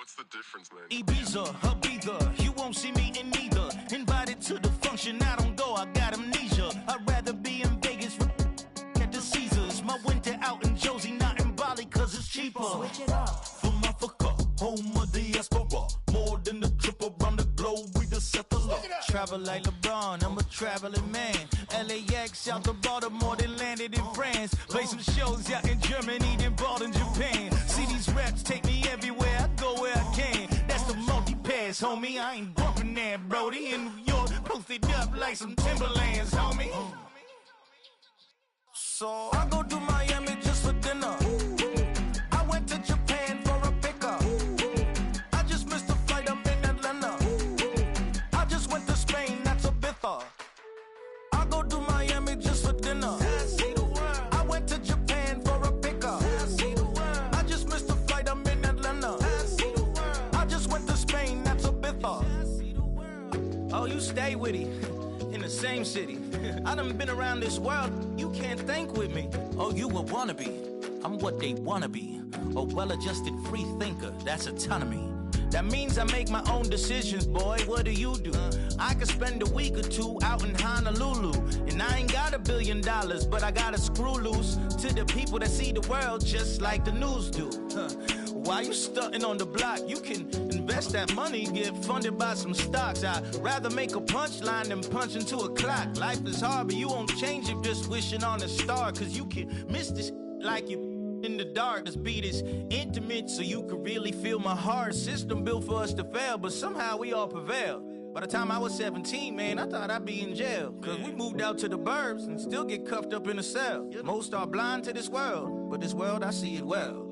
What's the difference, man? Ibiza, Ibiza, you won't see me in neither. Invited to the function, I don't go, I got amnesia. I'd rather be in Vegas at the Caesars. My winter out in Josie, not in Bali, cause it's cheaper. Switch it up. From Africa, home of the diaspora. More than the trip around the globe, we just set the law. Travel like LeBron, I'm a traveling man. LAX out to Baltimore, then landed in France. Play some shows out in Germany, then bought in Japan. See these reps take me everywhere, I go where I can. That's the multi-pass, homie, I ain't bumping that, Brody. In New York, posted up like some Timberlands, homie. So I go to Miami just for dinner. I went to Japan for a pickup. I just missed a flight, I'm in Atlanta. I just went to Spain, that's Ibiza. I go to Miami just for dinner. I went to Japan for a pickup. I just missed a flight, I'm in Atlanta. I just went to Spain, that's Ibiza. Oh, you stay with it. In the same city. I done been around this world, you can't think with me. Oh, you a wannabe, I'm what they wanna be. A well-adjusted free thinker, that's autonomy. That means I make my own decisions, boy, what do you do? I could spend a week or two out in Honolulu. And I ain't got $1 billion, but I got a screw loose to the people that see the world just like the news do. While you stunting on the block, you can invest that money, get funded by some stocks. I'd rather make a punchline than punch into a clock. Life is hard, but you won't change it just wishing on a star. Cause you can miss this like you in the dark. This beat is intimate, so you can really feel my heart. System built for us to fail, but somehow we all prevail. By the time I was 17, man, I thought I'd be in jail. Cause we moved out to the burbs and still get cuffed up in a cell. Most are blind to this world, but this world, I see it well.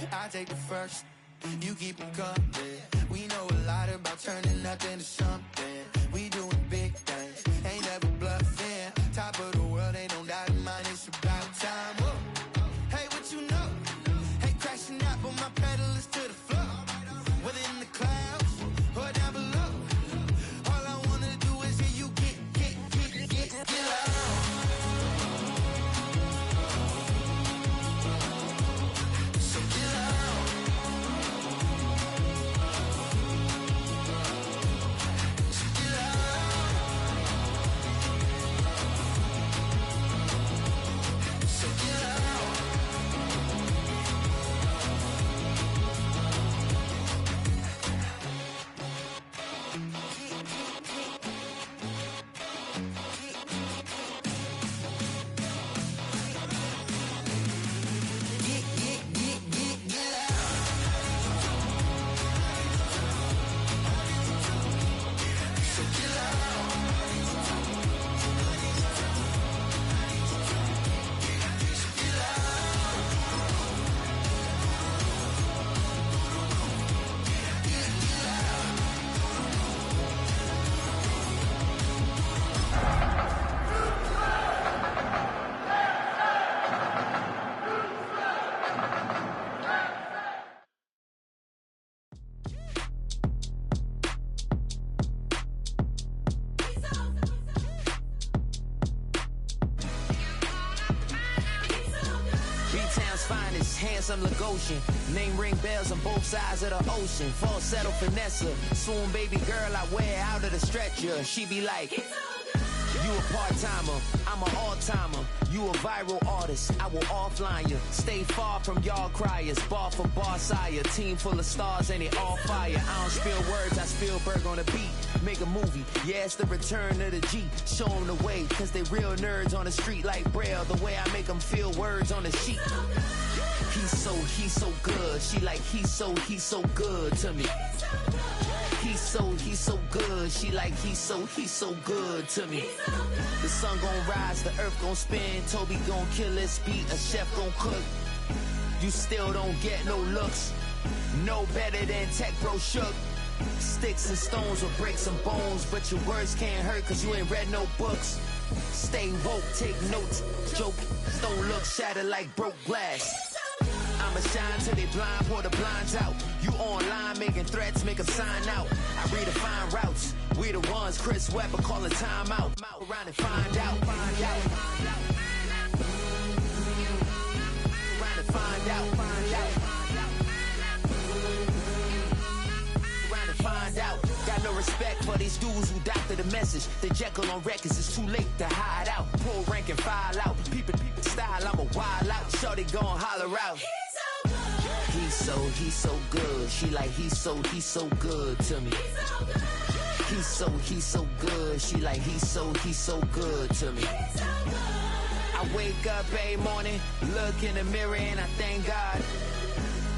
I take the first, you keep them coming. We know a lot about turning nothing to something. We doing big things, ain't never bluffing. Top of the world, ain't no doubt in mine, it's about time. Whoa. Hey, what you know? Hey, crashing out, but my pedal is to the floor. Whether in the clouds or down below, all I wanna do is hear you get loud. Handsome Lagosian, name ring bells on both sides of the ocean. Falsetto finesse, swoon baby girl I wear out of the stretcher. She be like, You a part-timer, I'm an all-timer. You a viral artist, I will offline you. Stay far from y'all criers, bar for bar sire. Team full of stars and they all fire. I don't spill words, I spill Berg on the beat. Make a movie, yeah, it's the return of the G. Show them the way, cause they real nerds on the street like Braille. The way I make them feel words on the sheet. He's so good. She like, he's so good to me. He's so good. She like, he's so good to me. The sun gon' rise, the earth gon' spin. Toby gon' kill this beat, a chef gon' cook. You still don't get no looks. No better than Tech Bro Shook. Sticks and stones will break some bones, but your words can't hurt cause you ain't read no books. Stay woke, take notes, joke. Don't look shattered like broke glass. I'ma shine till they blind, pour the blinds out. You online making threats, make 'em sign out. I redefine routes. We the ones Chris Webber calling time out. Around and find out. Around and find out. Around and find out. Got no respect for these dudes who doctor the message. The Jekyll on records, it's too late to hide out. Pull rank and file out. Peep style, I'm a wild out. Shorty gon' holler out. He's so good. She like, he's so good to me. He's so good. She like, he's so good to me. I wake up every morning, look in the mirror and I thank God.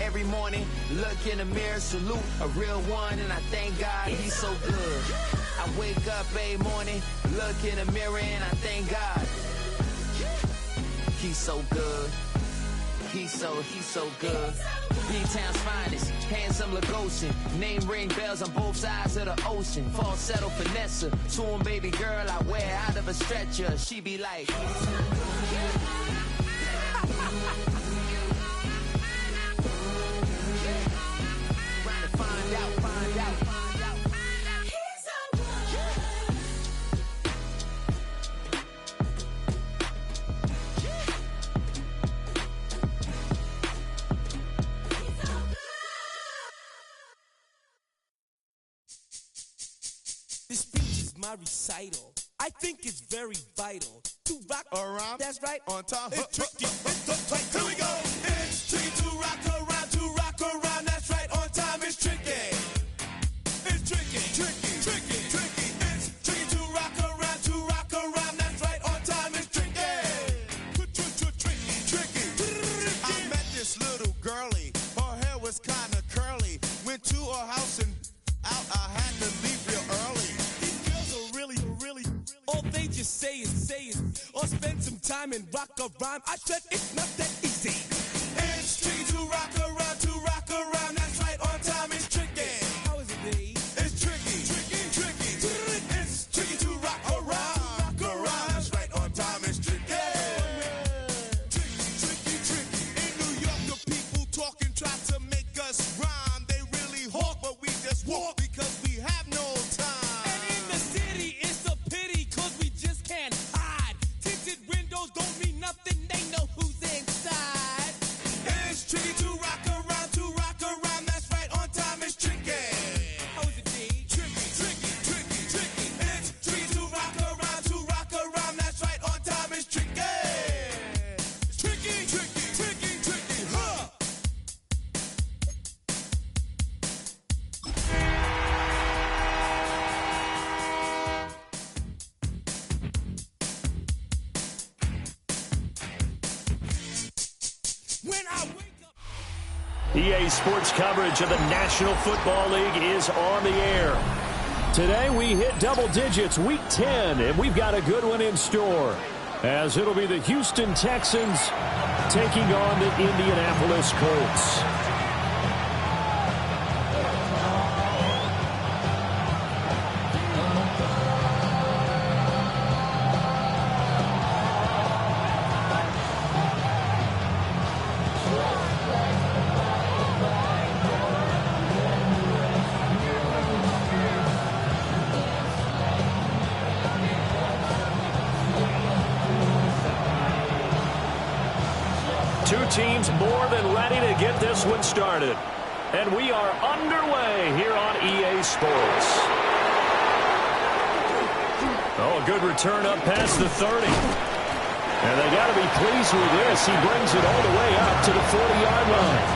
Every morning, look in the mirror, salute a real one and I thank God, he's so good. I wake up every morning, look in the mirror and I thank God. He's so good. He's so good. B-Town's finest, handsome Lagosian. Name ring bells on both sides of the ocean. Falsetto finesse, swoon baby girl I wear out of a stretcher. She be like, find out. This speech is my recital. I think it's very vital to rock around. That's right. On time. It's tricky. It's tight. Here we go. It's tricky to rock around, to rock around. That's right. On time. It's tricky. It's tricky. Tricky. It's tricky to rock around, to rock around. That's right. On time. It's tricky. Tricky. I met this little girlie. Her hair was kind of curly. Went to her house and out. I had to leave real early. These girls are really. All they just say is, or spend some time and rock a rhyme. I said it's not that easy. It's tricky to rock around, to rock around. That's right, on time it's tricky. How is it, Dave? It's tricky. It's tricky to rock around. That's right, on time it's tricky. Tricky. In New York, the people talking try to make us rhyme. They really hawk, but we just walk because we have no time. And in the city, it's a pity, cause we just can't hide. Tinted windows don't mean nothing, they know who's inside. It's tricky to rock around, to rock around. That's right, on time it's tricky. How is it, Dave? Tricky. It's tricky to rock around. That's right, on time it's tricky. Tricky, huh? When I wake up. EA Sports coverage of the National Football League is on the air. Today we hit double digits, week 10, and we've got a good one in store, as it'll be the Houston Texans taking on the Indianapolis Colts. Two teams more than ready to get this one started. And we are underway here on EA Sports. Oh, a good return up past the 30. And they got to be pleased with this. He brings it all the way up to the 40-yard line.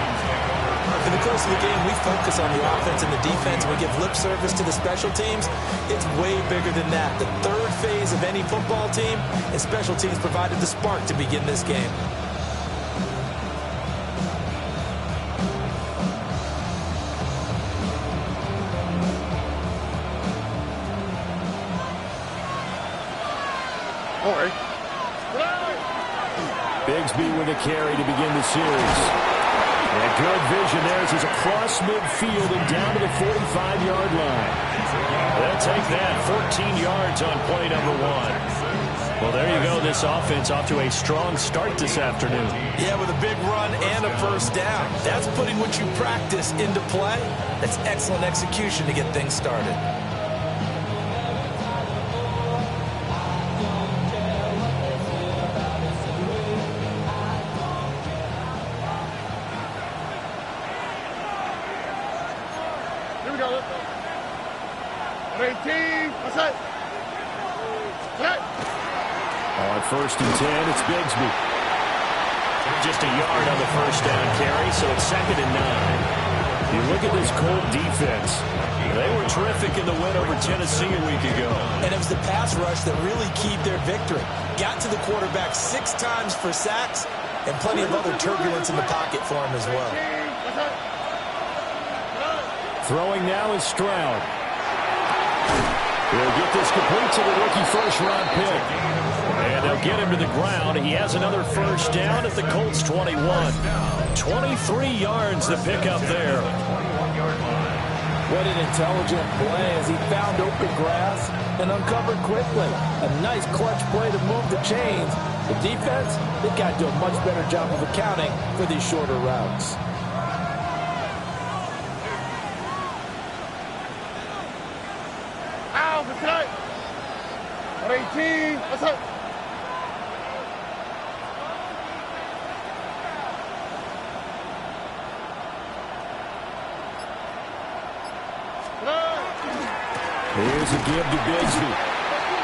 In the course of the game, we focus on the offense and the defense. We give lip service to the special teams. It's way bigger than that. The third phase of any football team, and special teams provided the spark to begin this game. Bigsby with a carry to begin the series. Yeah, good vision there as he's across midfield and down to the 45-yard line. They'll take that, 14 yards on play number 1. Well, there you go. This offense off to a strong start this afternoon. Yeah, with a big run and a first down. That's putting what you practice into play. That's excellent execution to get things started. On first and 10, it's Bigsby. Just a yard on the first down carry, so it's 2nd and 9. You look at this Colt defense. They were terrific in the win over Tennessee a week ago. And it was the pass rush that really keyed their victory. Got to the quarterback 6 times for sacks, and plenty of other turbulence in the pocket for him as well. Throwing now is Stroud. He'll get this complete to the rookie first-round pick. And they'll get him to the ground. He has another first down at the Colts 21. 23 yards to pick up there. What an intelligent play as he found open grass and uncovered quickly. A nice clutch play to move the chains. The defense, they've got to do a much better job of accounting for these shorter routes. What's up? Here's a give to Bigsby.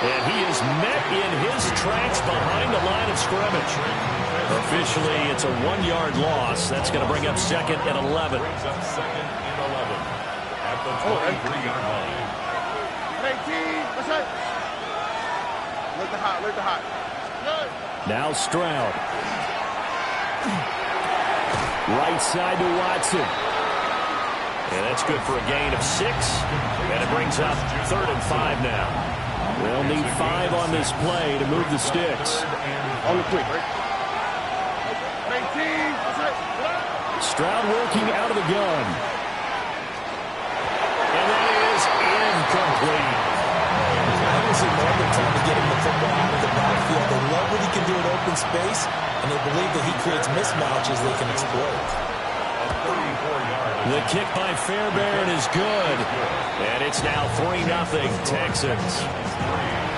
And he is met in his tracks behind the line of scrimmage. Officially, it's a 1-yard loss. That's going to bring up 2nd and 11. Brings up 2nd and 11 at the 23-yard line. 18, what's up? Look the hot. Now Stroud. Right side to Watson. And that's good for a gain of 6. And it brings up 3rd and 5 now. They'll need 5 on this play to move the sticks. On the quick. Stroud working out of the gun. And that is incomplete. Obviously, Norman trying to get him the football out of the backfield. They love what he can do in open space, and they believe that he creates mismatches they can exploit. The kick by Fairbairn is good. And it's now 3-0 Texans.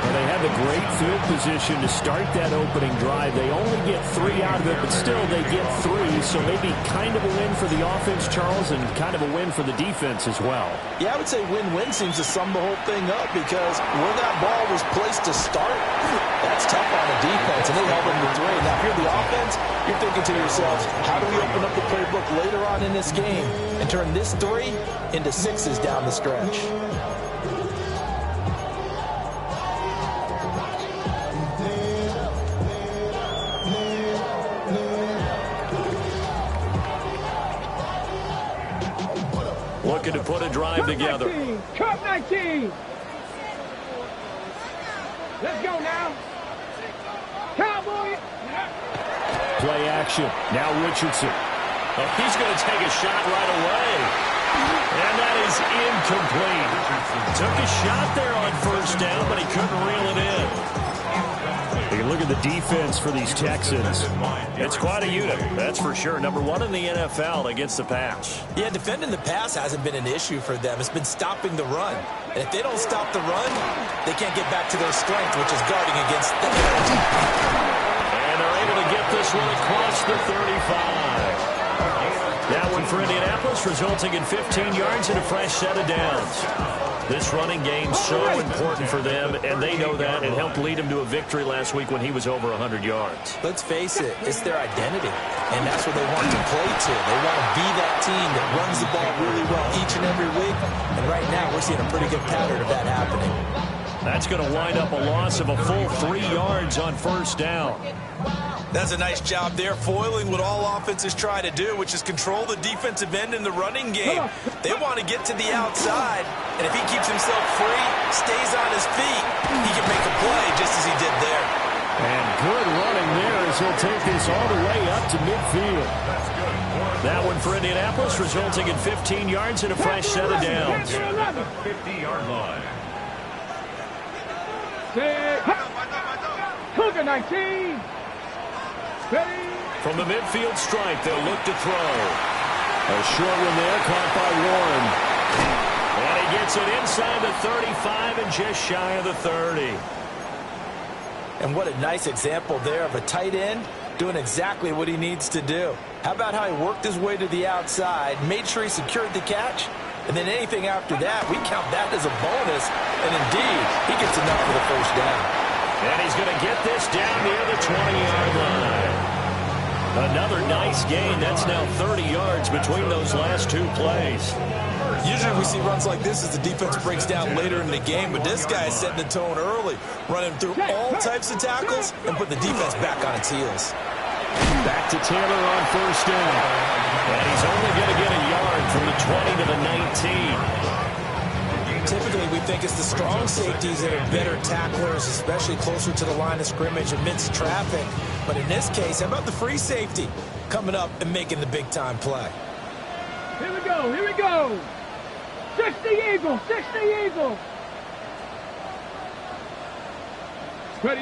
Well, they have a great field position to start that opening drive. They only get 3 out of it, but still they get 3. So maybe kind of a win for the offense, Charles, and kind of a win for the defense as well. Yeah, I would say win-win seems to sum the whole thing up because where that ball was placed to start, that's tough on the defense, and they held them to 3. Now, if you're the offense, you're thinking to yourselves, how do we open up the playbook later on in this game and turn this 3 into 6s down the stretch? Looking to put a drive together. 19. Cup 19. Let's go now. Cowboy. Play action. Now Richardson. Oh, he's going to take a shot right away. And that is incomplete. Took a shot there on first down, but he couldn't reel it in. You can look at the defense for these Texans. It's quite a unit, that's for sure. Number 1 in the NFL against the pass. Yeah, defending the pass hasn't been an issue for them. It's been stopping the run. And if they don't stop the run, they can't get back to their strength, which is guarding against the And they're able to get this one across the 35. That one for Indianapolis, resulting in 15 yards and a fresh set of downs. This running game's so important for them, and they know that. It helped lead them to a victory last week when he was over 100 yards. Let's face it, it's their identity, and that's what they want to play to. They want to be that team that runs the ball really well each and every week, and right now we're seeing a pretty good pattern of that happening. That's going to wind up a loss of a full 3 yards on first down. That's a nice job there, foiling what all offenses try to do, which is control the defensive end in the running game. They want to get to the outside, and if he keeps himself free, stays on his feet, he can make a play just as he did there. And good running there as he'll take this all the way up to midfield. That one for Indianapolis, resulting in 15 yards and a fresh set of downs. 50-yard line. Cougar 19. From the midfield stripe, they'll look to throw. A short one there, caught by Warren. And he gets it inside the 35 and just shy of the 30. And what a nice example there of a tight end doing exactly what he needs to do. How about how he worked his way to the outside, made sure he secured the catch, and then anything after that, we count that as a bonus. And indeed, he gets enough for the first down. And he's going to get this down near the 20-yard line. Another nice gain. That's now 30 yards between those last two plays. Usually we see runs like this as the defense breaks down later in the game, but this guy is setting the tone early, running through all types of tackles and put the defense back on its heels. Back to Taylor on first down. And he's only going to get a yard from the 20 to the 19. Typically, we think it's the strong safeties that are better tacklers, especially closer to the line of scrimmage amidst traffic. But in this case, how about the free safety coming up and making the big-time play? Here we go, here we go. 60 Eagles, 60 Eagles. Ready.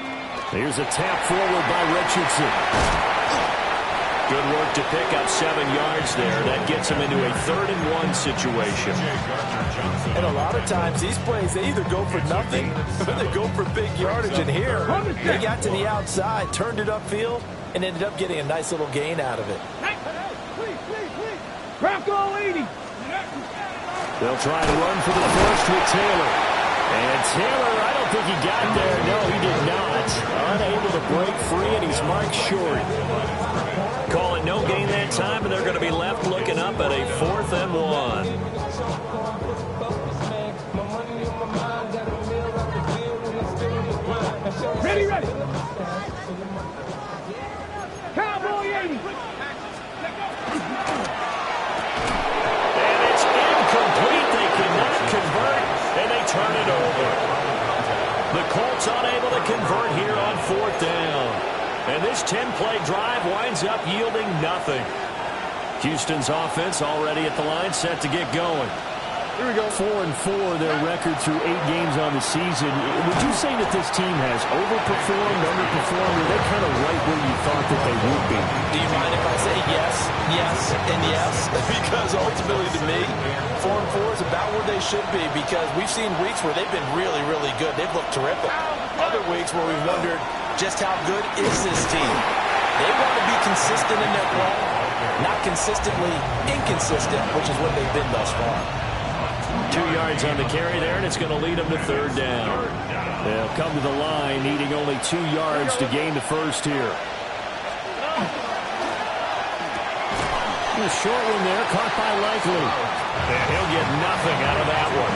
Here's a tap forward by Richardson. Good work to pick up 7 yards there. That gets him into a 3rd-and-1 situation. And a lot of times, these plays, they either go for nothing or they go for big yardage. And here, they got to the outside, turned it upfield, and ended up getting a nice little gain out of it. Please. Bronco 80. They'll try to run for the first with Taylor. And Taylor, I don't think he got there. No, he did not. Unable to break free, and he's marked short. Calling no gain that time, and they're going to be left looking up at a 4th-and-1. Ready. Cowboy 80. And it's incomplete. They cannot convert, and they turn it over. The Colts unable to convert here on 4th down. And this 10-play drive winds up yielding nothing. Houston's offense already at the line, set to get going. Here we go. 4-4, their record through 8 games on the season. Would you say that this team has overperformed, underperformed, or they're kind of right where you thought that they would be? Do you mind if I say yes, and yes? Because ultimately, to me, 4-4 is about where they should be, because we've seen weeks where they've been really, really good. They've looked terrific. Other weeks where we've wondered, just how good is this team? They want to be consistent in their play, not consistently inconsistent, which is what they've been thus far. 2 yards on the carry there, and it's going to lead them to 3rd down. They'll come to the line, needing only 2 yards to gain the first here. A short one there, caught by Likely. And he'll get nothing out of that one.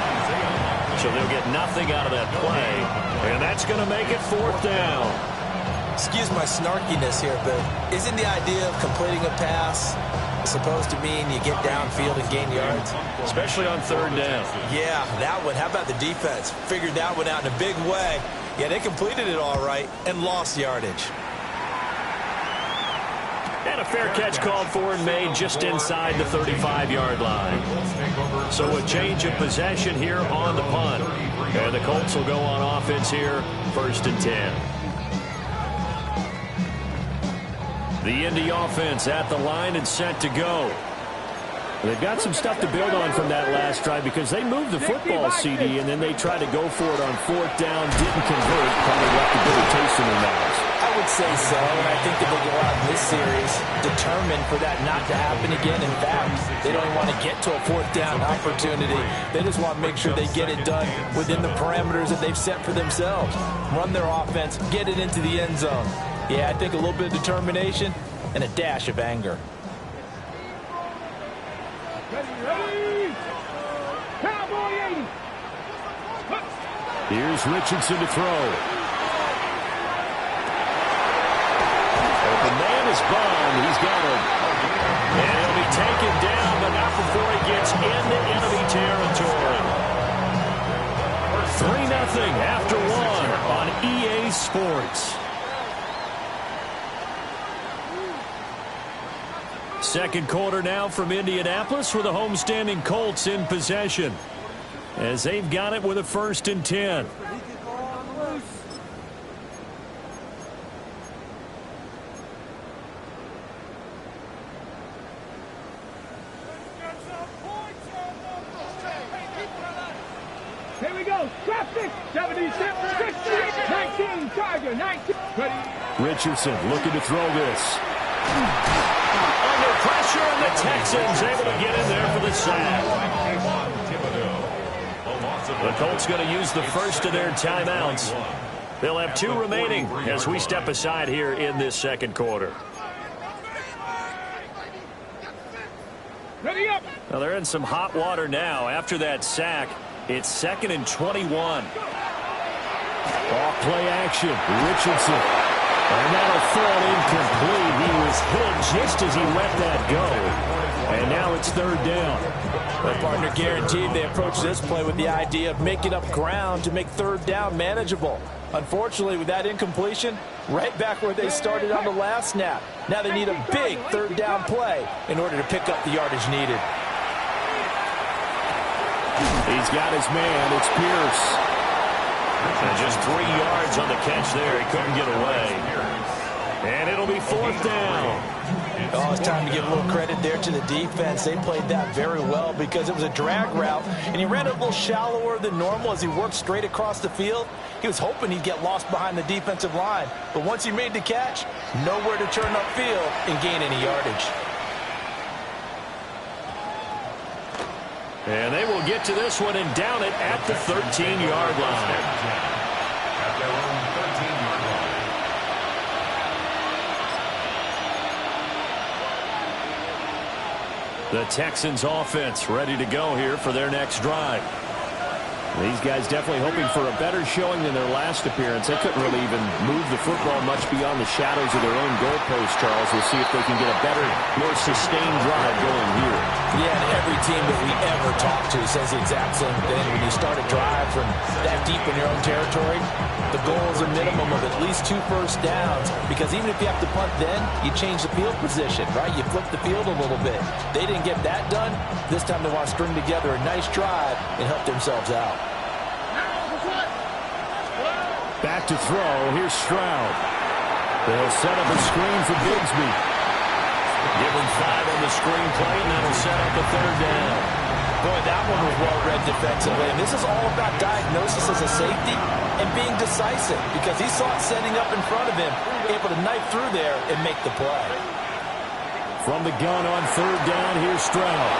So they'll get nothing out of that play, and that's going to make it 4th down. Excuse my snarkiness here, but isn't the idea of completing a pass supposed to mean you get downfield and gain yards? Especially on 3rd down. Yeah, that one. How about the defense? Figured that one out in a big way. Yeah, they completed it all right and lost yardage. And a fair catch called for and made just inside the 35-yard line. So a change of possession here on the punt. And the Colts will go on offense here, 1st and 10. The Indy offense at the line and set to go. They've got some stuff to build on from that last drive because they moved the football, CD, and then they tried to go for it on 4th down, didn't convert, probably left a bitter taste in their mouths. I would say so, and I think that they go out in this series determined for that not to happen again. In fact, they don't even want to get to a 4th down opportunity. They just want to make sure they get it done within the parameters that they've set for themselves. Run their offense, get it into the end zone. Yeah, I think a little bit of determination and a dash of anger. Here's Richardson to throw. Open man is Bond. He's got him. And he'll be taken down, but not before he gets into enemy territory. 3-0 after 1 on EA Sports. Second quarter now from Indianapolis with the homestanding Colts in possession, as they've got it with a 1st and 10. Here we go. Traffic. 76, 19, Charger, 19. Richardson looking to throw this. Under pressure, and the Texans able to get in there for the sack. The Colts going to use the first of their timeouts. They'll have 2 remaining as we step aside here in this second quarter. Ready up. Now they're in some hot water now. After that sack, it's 2nd and 21. Off play action. Richardson. And that'll fall incomplete. He was hit just as he let that go. And now it's 3rd down. Their partner guaranteed they approach this play with the idea of making up ground to make 3rd down manageable. Unfortunately, with that incompletion, right back where they started on the last snap. Now they need a big 3rd down play in order to pick up the yardage needed. He's got his man. It's Pierce. And just 3 yards on the catch there. He couldn't get away. And it'll be 4th down. Oh, it's time to give a little credit there to the defense. They played that very well because it was a drag route, and he ran it a little shallower than normal as he worked straight across the field. He was hoping he'd get lost behind the defensive line, but once he made the catch, nowhere to turn upfield and gain any yardage. And they will get to this one and down it at the 13-yard line. The Texans offense ready to go here for their next drive. These guys definitely hoping for a better showing than their last appearance. They couldn't really even move the football much beyond the shadows of their own goalpost, Charles. We'll see if they can get a better, more sustained drive going here. Yeah, and every team that we ever talk to says the exact same thing. When you start a drive from that deep in your own territory, the goal is a minimum of at least 2 first downs, because even if you have to punt then, you change the field position, right? You flip the field a little bit. They didn't get that done. This time they want to string together a nice drive and help themselves out. Back to throw. Here's Stroud. They'll set up a screen for Bigsby. Give him 5 on the screen play, and that'll set up a 3rd down. Boy, that one was well read defensively. And this is all about diagnosis as a safety and being decisive, because he saw it setting up in front of him, able to knife through there and make the play. From the gun on 3rd down, here's Stroud.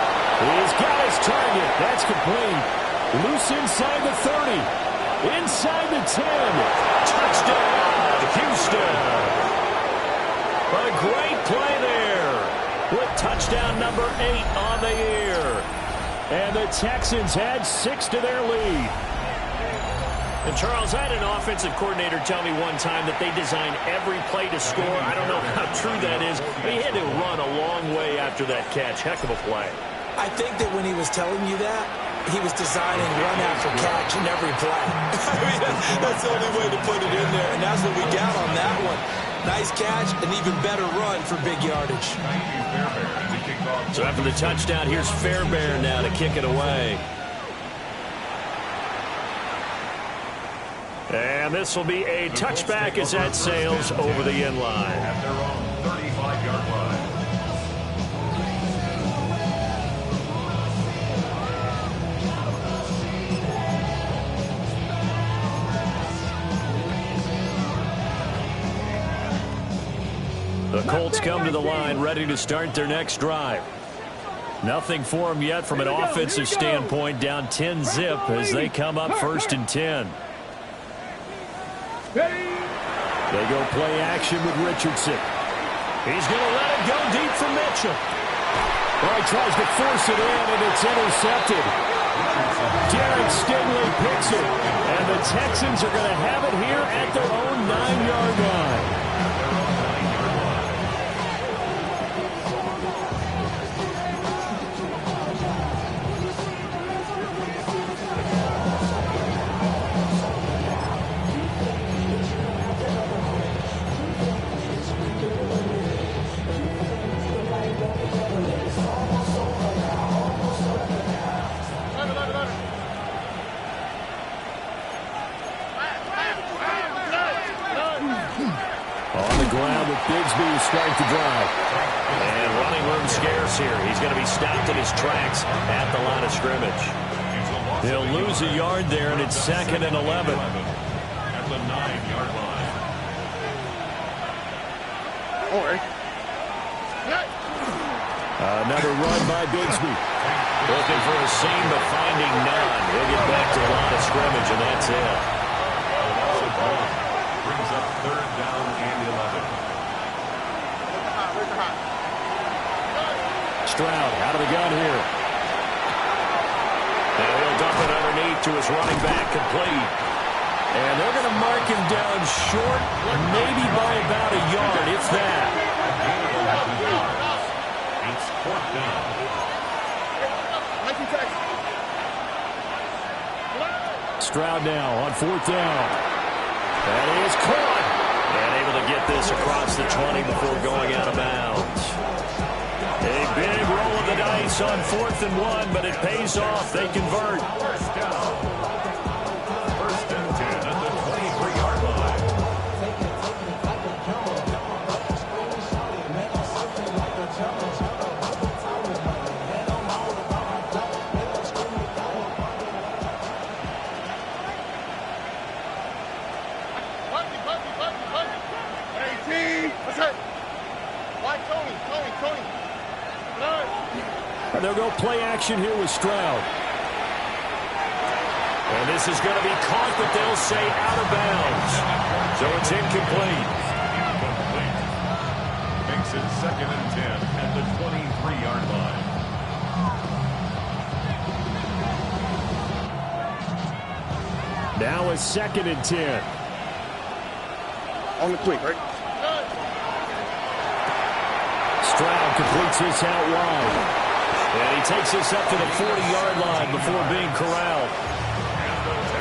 He's got his target. That's complete. Loose inside the 30. Inside the 10. Touchdown, Houston. A great play there with touchdown number 8 on the year. And the Texans had 6 to their lead. And Charles, I had an offensive coordinator tell me one time that they design every play to score. I don't know how true that is, but he had to run a long way after that catch. Heck of a play. I think that when he was telling you that, he was designing run after catch in every play. I mean, that's the only way to put it in there, and that's what we got on that one. Nice catch, an even better run for big yardage. So after the touchdown, here's Fairbairn now to kick it away. And this will be a touchback as that sails over the end line. At their own 35-yard line. Colts come to the line, ready to start their next drive. Nothing for them yet from an offensive standpoint, down 10-zip as they come up 1st and 10. They go play action with Richardson. He's going to let it go deep for Mitchell. Well, he tries to force it in, and it's intercepted. Derek Stingley picks it, and the Texans are going to have it here at their own 9-yard line. Bigsby will start the drive. And running room scarce here. He's going to be stopped in his tracks at the line of scrimmage. He'll lose a yard there, and it's 2nd and 11. At the 9-yard line. Another run by Bigsby. Looking for a seam, but finding none. He'll get back to the line of scrimmage, and that's it. Brings up 3rd down and 11. Stroud out of the gun here. Now he'll dump it underneath to his running back, complete. And they're going to mark him down short, maybe by about a yard, if that. It's 4th down. Stroud now on 4th down. That is caught. And able to get this across the 20 before going out of bounds. A big roll of the dice on 4th and 1, but it pays off. They convert. 1st down. 1st and 10 at the 23-yard line. And they'll go play action here with Stroud. And this is going to be caught, but they'll say out of bounds. So it's incomplete. Incomplete. Makes it 2nd and 10 at the 23-yard line. Now it's 2nd and 10. On the quick, right? Stroud completes this out wide. And he takes this up to the 40-yard line before being corralled.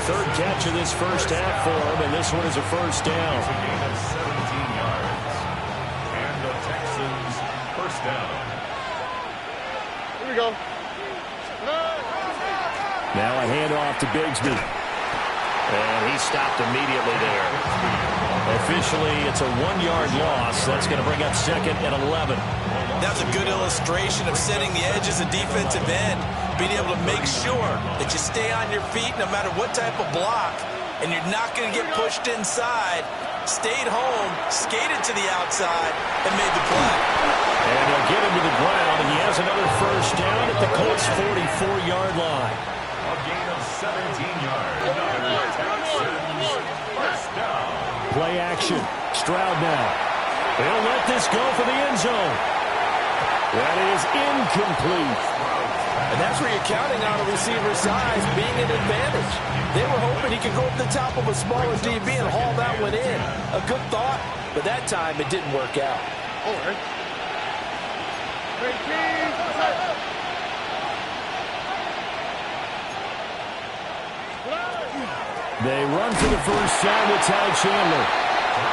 3rd catch of this first half for him, and this one is a 1st down. It's a gain of 17 yards. And the Texans 1st down. Here we go. Now a handoff to Bigsby. And he stopped immediately there. Officially, it's a 1-yard loss. That's going to bring up 2nd and 11. That's a good illustration of setting the edge as a defensive end, being able to make sure that you stay on your feet no matter what type of block, and you're not going to get pushed inside. Stayed home, skated to the outside, and made the play. And he'll get him to the ground, and he has another 1st down at the Colts' 44-yard line. A gain of 17 yards. Texans 1st down. Play action. Stroud now. He'll let this go for the end zone. That is incomplete. And that's where you're counting on a receiver's size being an advantage. They were hoping he could go up the top of a smaller DB and haul that one in. A good thought, but that time it didn't work out. They run for the 1st down with Ty Chandler.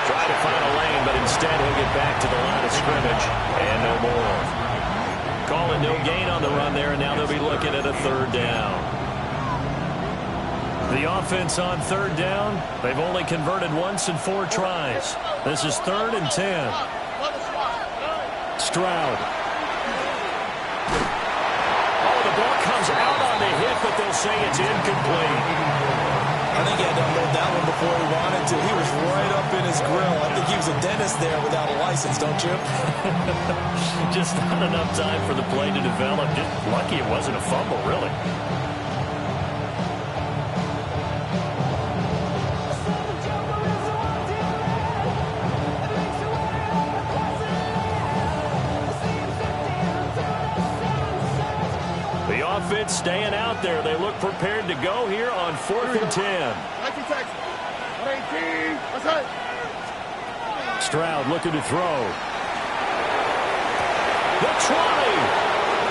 Try to find a lane, but instead he'll get back to the line of scrimmage and no more. Call it no gain on the run there, and now they'll be looking at a 3rd down. The offense on 3rd down, they've only converted once in 4 tries. This is 3rd and 10. Stroud. Oh, the ball comes out on the hit, but they'll say it's incomplete. I think he had to unload that one before he wanted to. He was right up in his grill. I think he was a dentist there without a license, don't you? Just not enough time for the play to develop. Just lucky it wasn't a fumble, really. The offense staying out there. They look prepared to go here on 4th and 10. Stroud looking to throw. The try.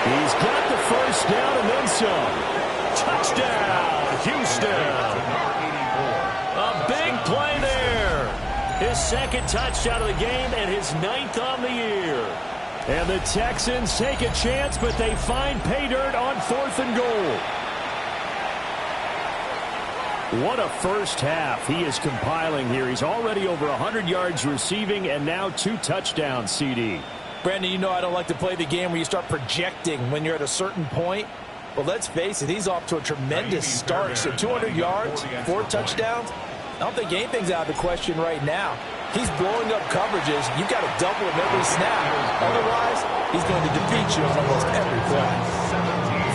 He's got the first down and then some. Touchdown, Houston. A big play there. His second touchdown of the game and his 9th on the year. And the Texans take a chance, but they find pay dirt on 4th and goal. What a first half he is compiling here. He's already over 100 yards receiving and now 2 touchdowns, CD. Brandon, you know I don't like to play the game where you start projecting when you're at a certain point. But let's face it, he's off to a tremendous start. So 200 yards, 4 touchdowns. I don't think anything's out of the question right now. He's blowing up coverages. You've got to double him every snap. Otherwise, he's going to defeat you on almost every play.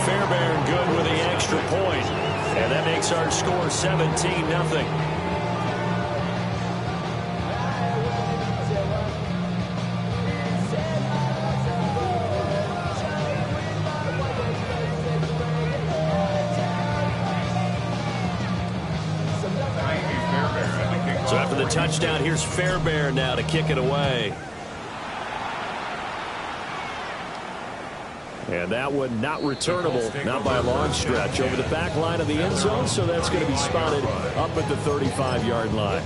Fairbairn good with the extra point. And that makes our score 17-0. So after the touchdown, here's Fairbairn now to kick it away. And that one not returnable, not by a long stretch, over the back line of the end zone, so that's going to be spotted up at the 35-yard line.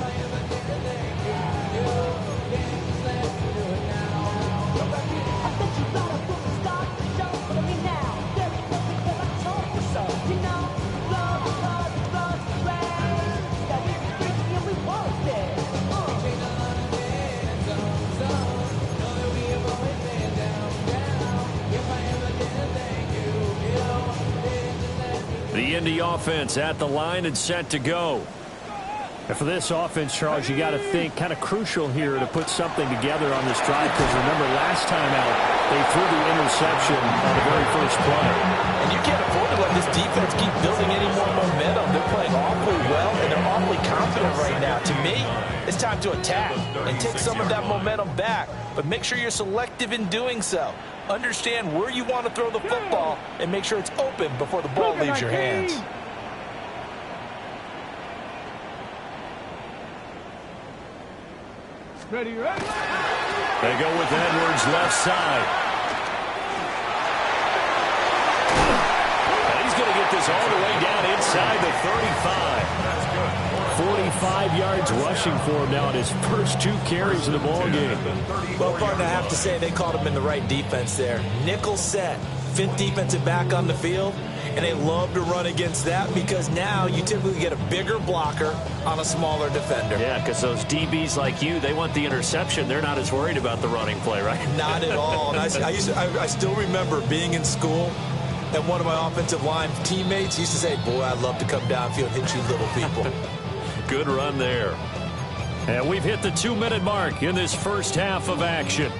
The Indy offense at the line and set to go. And for this offense, Charles, you got to think kind of crucial here to put something together on this drive, because remember last time out they threw the interception on the very first play. And you can't afford to let this defense keep building any more momentum. They're playing awfully well, and they're awfully confident right now. To me, it's time to attack and take some of that momentum back, but make sure you're selective in doing so. Understand where you want to throw the football and make sure it's open before the ball leaves your hands. Ready, ready. They go with Edwards left side. And he's going to get this all the way down inside the 35. 45 yards rushing for him now in his first 2 carries of the ball game. Well, partner, I have to say they called him in the right defense there. Nickel set, 5th defensive back on the field, and they love to run against that because now you typically get a bigger blocker on a smaller defender. Yeah, because those DBs like you, they want the interception. They're not as worried about the running play, right? Not at all. And I still remember being in school, and one of my offensive line teammates used to say, boy, I'd love to come downfield and hit you little people. Good run there. And we've hit the 2-minute mark in this first half of action.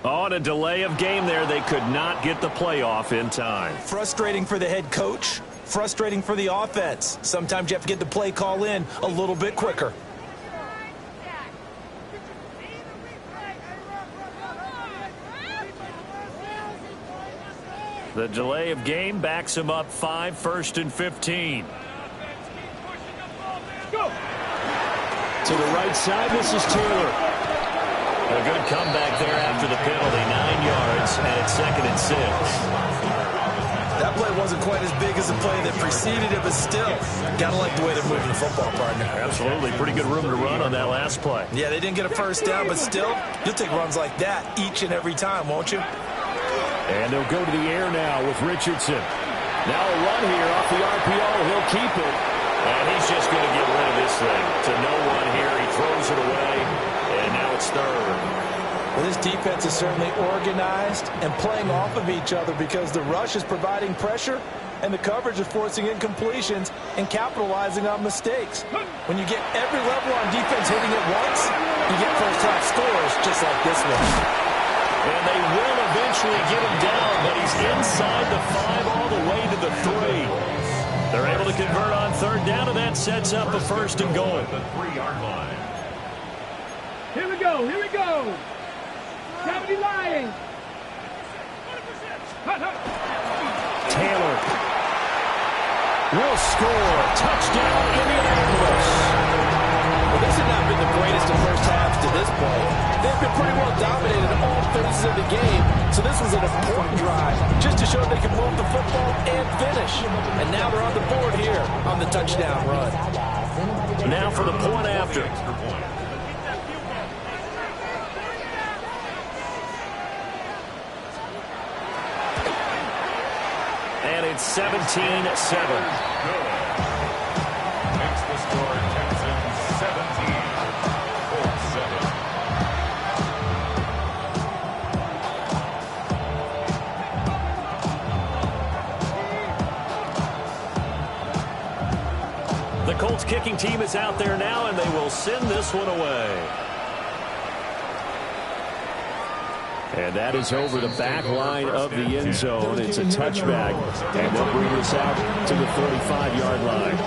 On a delay of game there, they could not get the playoff in time. Frustrating for the head coach, frustrating for the offense. Sometimes you have to get the play call in a little bit quicker. The delay of game backs him up 5, 1st and 15. Go. To the right side, this is Taylor. A good comeback there after the penalty, 9 yards, and it's 2nd and 6. That play wasn't quite as big as the play that preceded it, but still, got to like the way they're moving the football, partner. Absolutely. Pretty good room to run on that last play. Yeah, they didn't get a first down, but still, you'll take runs like that each and every time, won't you? And they'll go to the air now with Richardson. Now a run here off the RPO. He'll keep it. And he's just going to get rid of this thing. To no one here. He throws it away. And now it's third. Well, this defense is certainly organized and playing off of each other because the rush is providing pressure and the coverage is forcing incompletions and capitalizing on mistakes. When you get every level on defense hitting at once, you get first-half scores just like this one. And they will eventually get him down, but he's inside the 5 all the way to the 3. They're able to convert on third down, and that sets up a first and goal. The 3-yard line. Here we go, here we go. 70 Lions. Taylor will score. Touchdown, Indianapolis. Well, this has not been the greatest of first halves to this point. They've been pretty well dominated in all phases of the game, so this was an important drive just to show they can move the football and finish. And now they're on the board here on the touchdown run. Now for the point after. And it's 17-7. Makes the score Texans 17, Colts 7. The Colts kicking team is out there now, and they will send this one away. And that is over the back line of the end zone. It's a touchback, and they'll bring this out to the 35-yard line.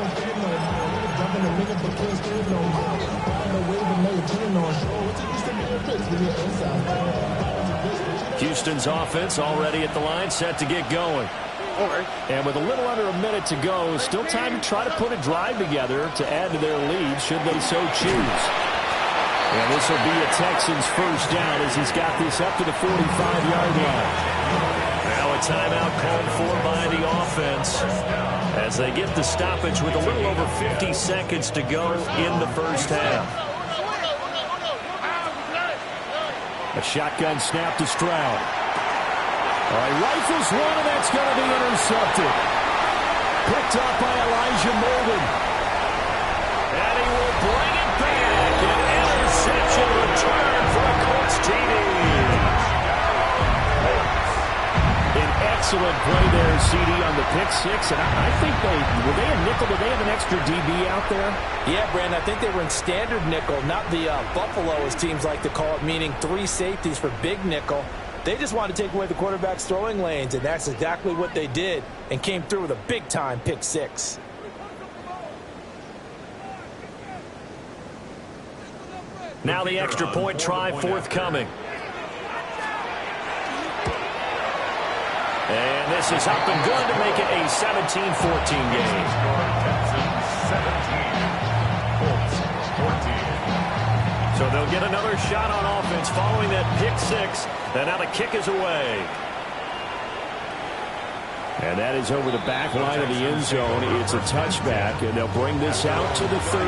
Houston's offense already at the line, set to get going. And with a little under a minute to go, still time to try to put a drive together to add to their lead, should they so choose. And this will be a Texans first down as he's got this up to the 45-yard line. Now a timeout called for by the offense as they get the stoppage with a little over 50 seconds to go in the first half. A shotgun snap to Stroud. All right, rifles one, and that's going to be intercepted. Picked up by Elijah Molden. And he will bring it back. An interception return for a Colts TD. An excellent play there, CD, on the pick six. And I think were they a nickel? Did they have an extra DB out there? Yeah, Brandon, I think they were in standard nickel, not the Buffalo, as teams like to call it, meaning 3 safeties for big nickel. They just wanted to take away the quarterback's throwing lanes, and that's exactly what they did and came through with a big-time pick six. Now the extra point try forthcoming. And this is up and good to make it a 17-14 game. Texans 17, Colts 14. So they'll get another shot on offense following that pick six. And now the kick is away. And that is over the back line of the end zone. It's a touchback, and they'll bring this out to the 30.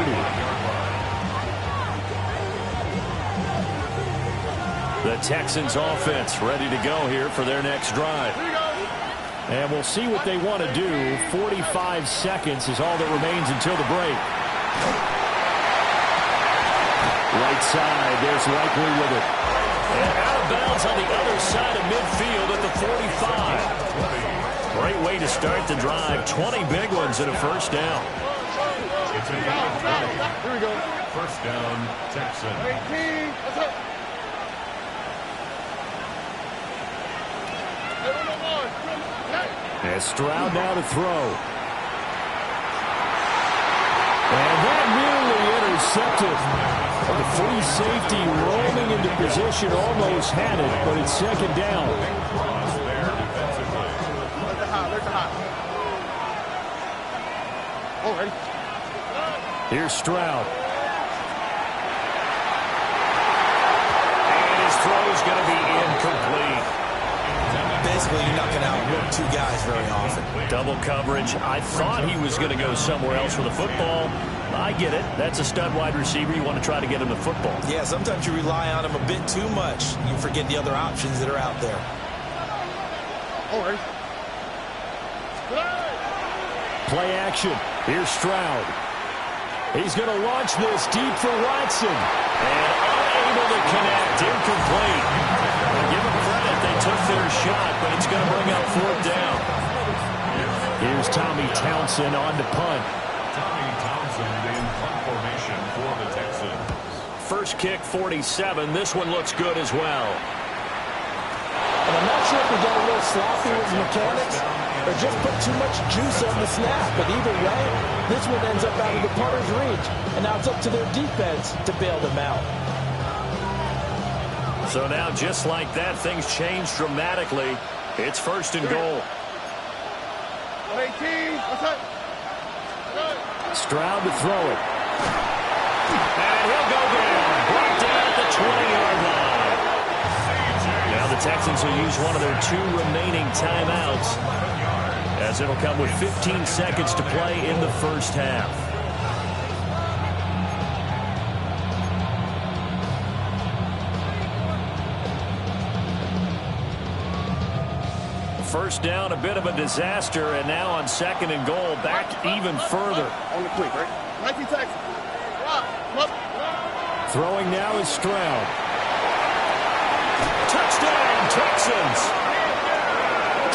The Texans offense ready to go here for their next drive. And we'll see what they want to do. 45 seconds is all that remains until the break. Right side, there's Likely with it. And out of bounds on the other side of midfield at the 45. Great way to start the drive. 20 big ones and a first down. It's a Here we go. First down, Texans. 18. What's up? And Stroud now to throw. And that nearly intercepted. The free safety rolling into position, almost had it, but it's second down. Here's Stroud. And his throw is going to be incomplete. Basically, you're not going to outwork 2 guys very often. Double coverage. I thought he was going to go somewhere else with the football. I get it. That's a stud wide receiver. You want to try to get him the football. Yeah, sometimes you rely on him a bit too much. You forget the other options that are out there. Play action. Here's Stroud. He's going to launch this deep for Watson. And unable to connect. Incomplete. Give them credit. They took their shot, but it's going to bring up 4th down. Here's Tommy Townsend on to punt. Tommy Townsend in punt formation for the Texans. First kick, 47. This one looks good as well. And I'm not sure if we got a little sloppy with mechanics or just put too much juice on the snap. But either way, this one ends up out of the punter's reach. And now it's up to their defense to bail them out. So now, just like that, things change dramatically. It's 1st and goal. 18, what's up? Stroud to throw it. And he'll go down. Brought down at the 20-yard line. Now the Texans will use one of their 2 remaining timeouts, as it'll come with 15 seconds to play in the first half. First down, a bit of a disaster, and now on 2nd and goal, back even further. On the quick, right? 19 Texans. Throwing now is Stroud. Touchdown, Texans!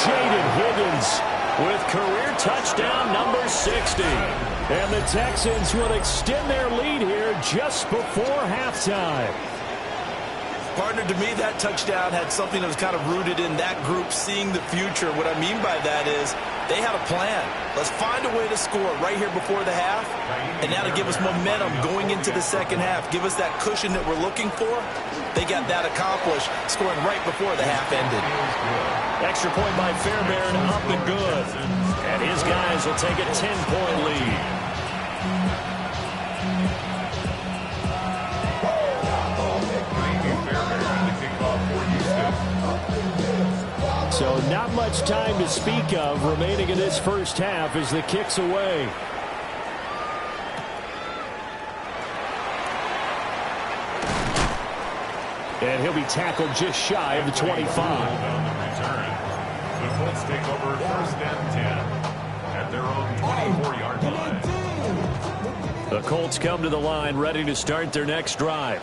Jaden Higgins with career touchdown number 60. And the Texans will extend their lead here just before halftime. Partner, to me, that touchdown had something that was kind of rooted in that group seeing the future. What I mean by that is they had a plan. Let's find a way to score right here before the half, and that'll give us momentum going into the second half. Give us that cushion that we're looking for. They got that accomplished, scoring right before the half ended. Extra point by Fairbairn, up and good. And his guys will take a 10-point lead. So not much time to speak of remaining in this first half as the kick's away. And he'll be tackled just shy of the 25. The Colts take over 1st and 10 at their own 24-yard line. The Colts come to the line ready to start their next drive.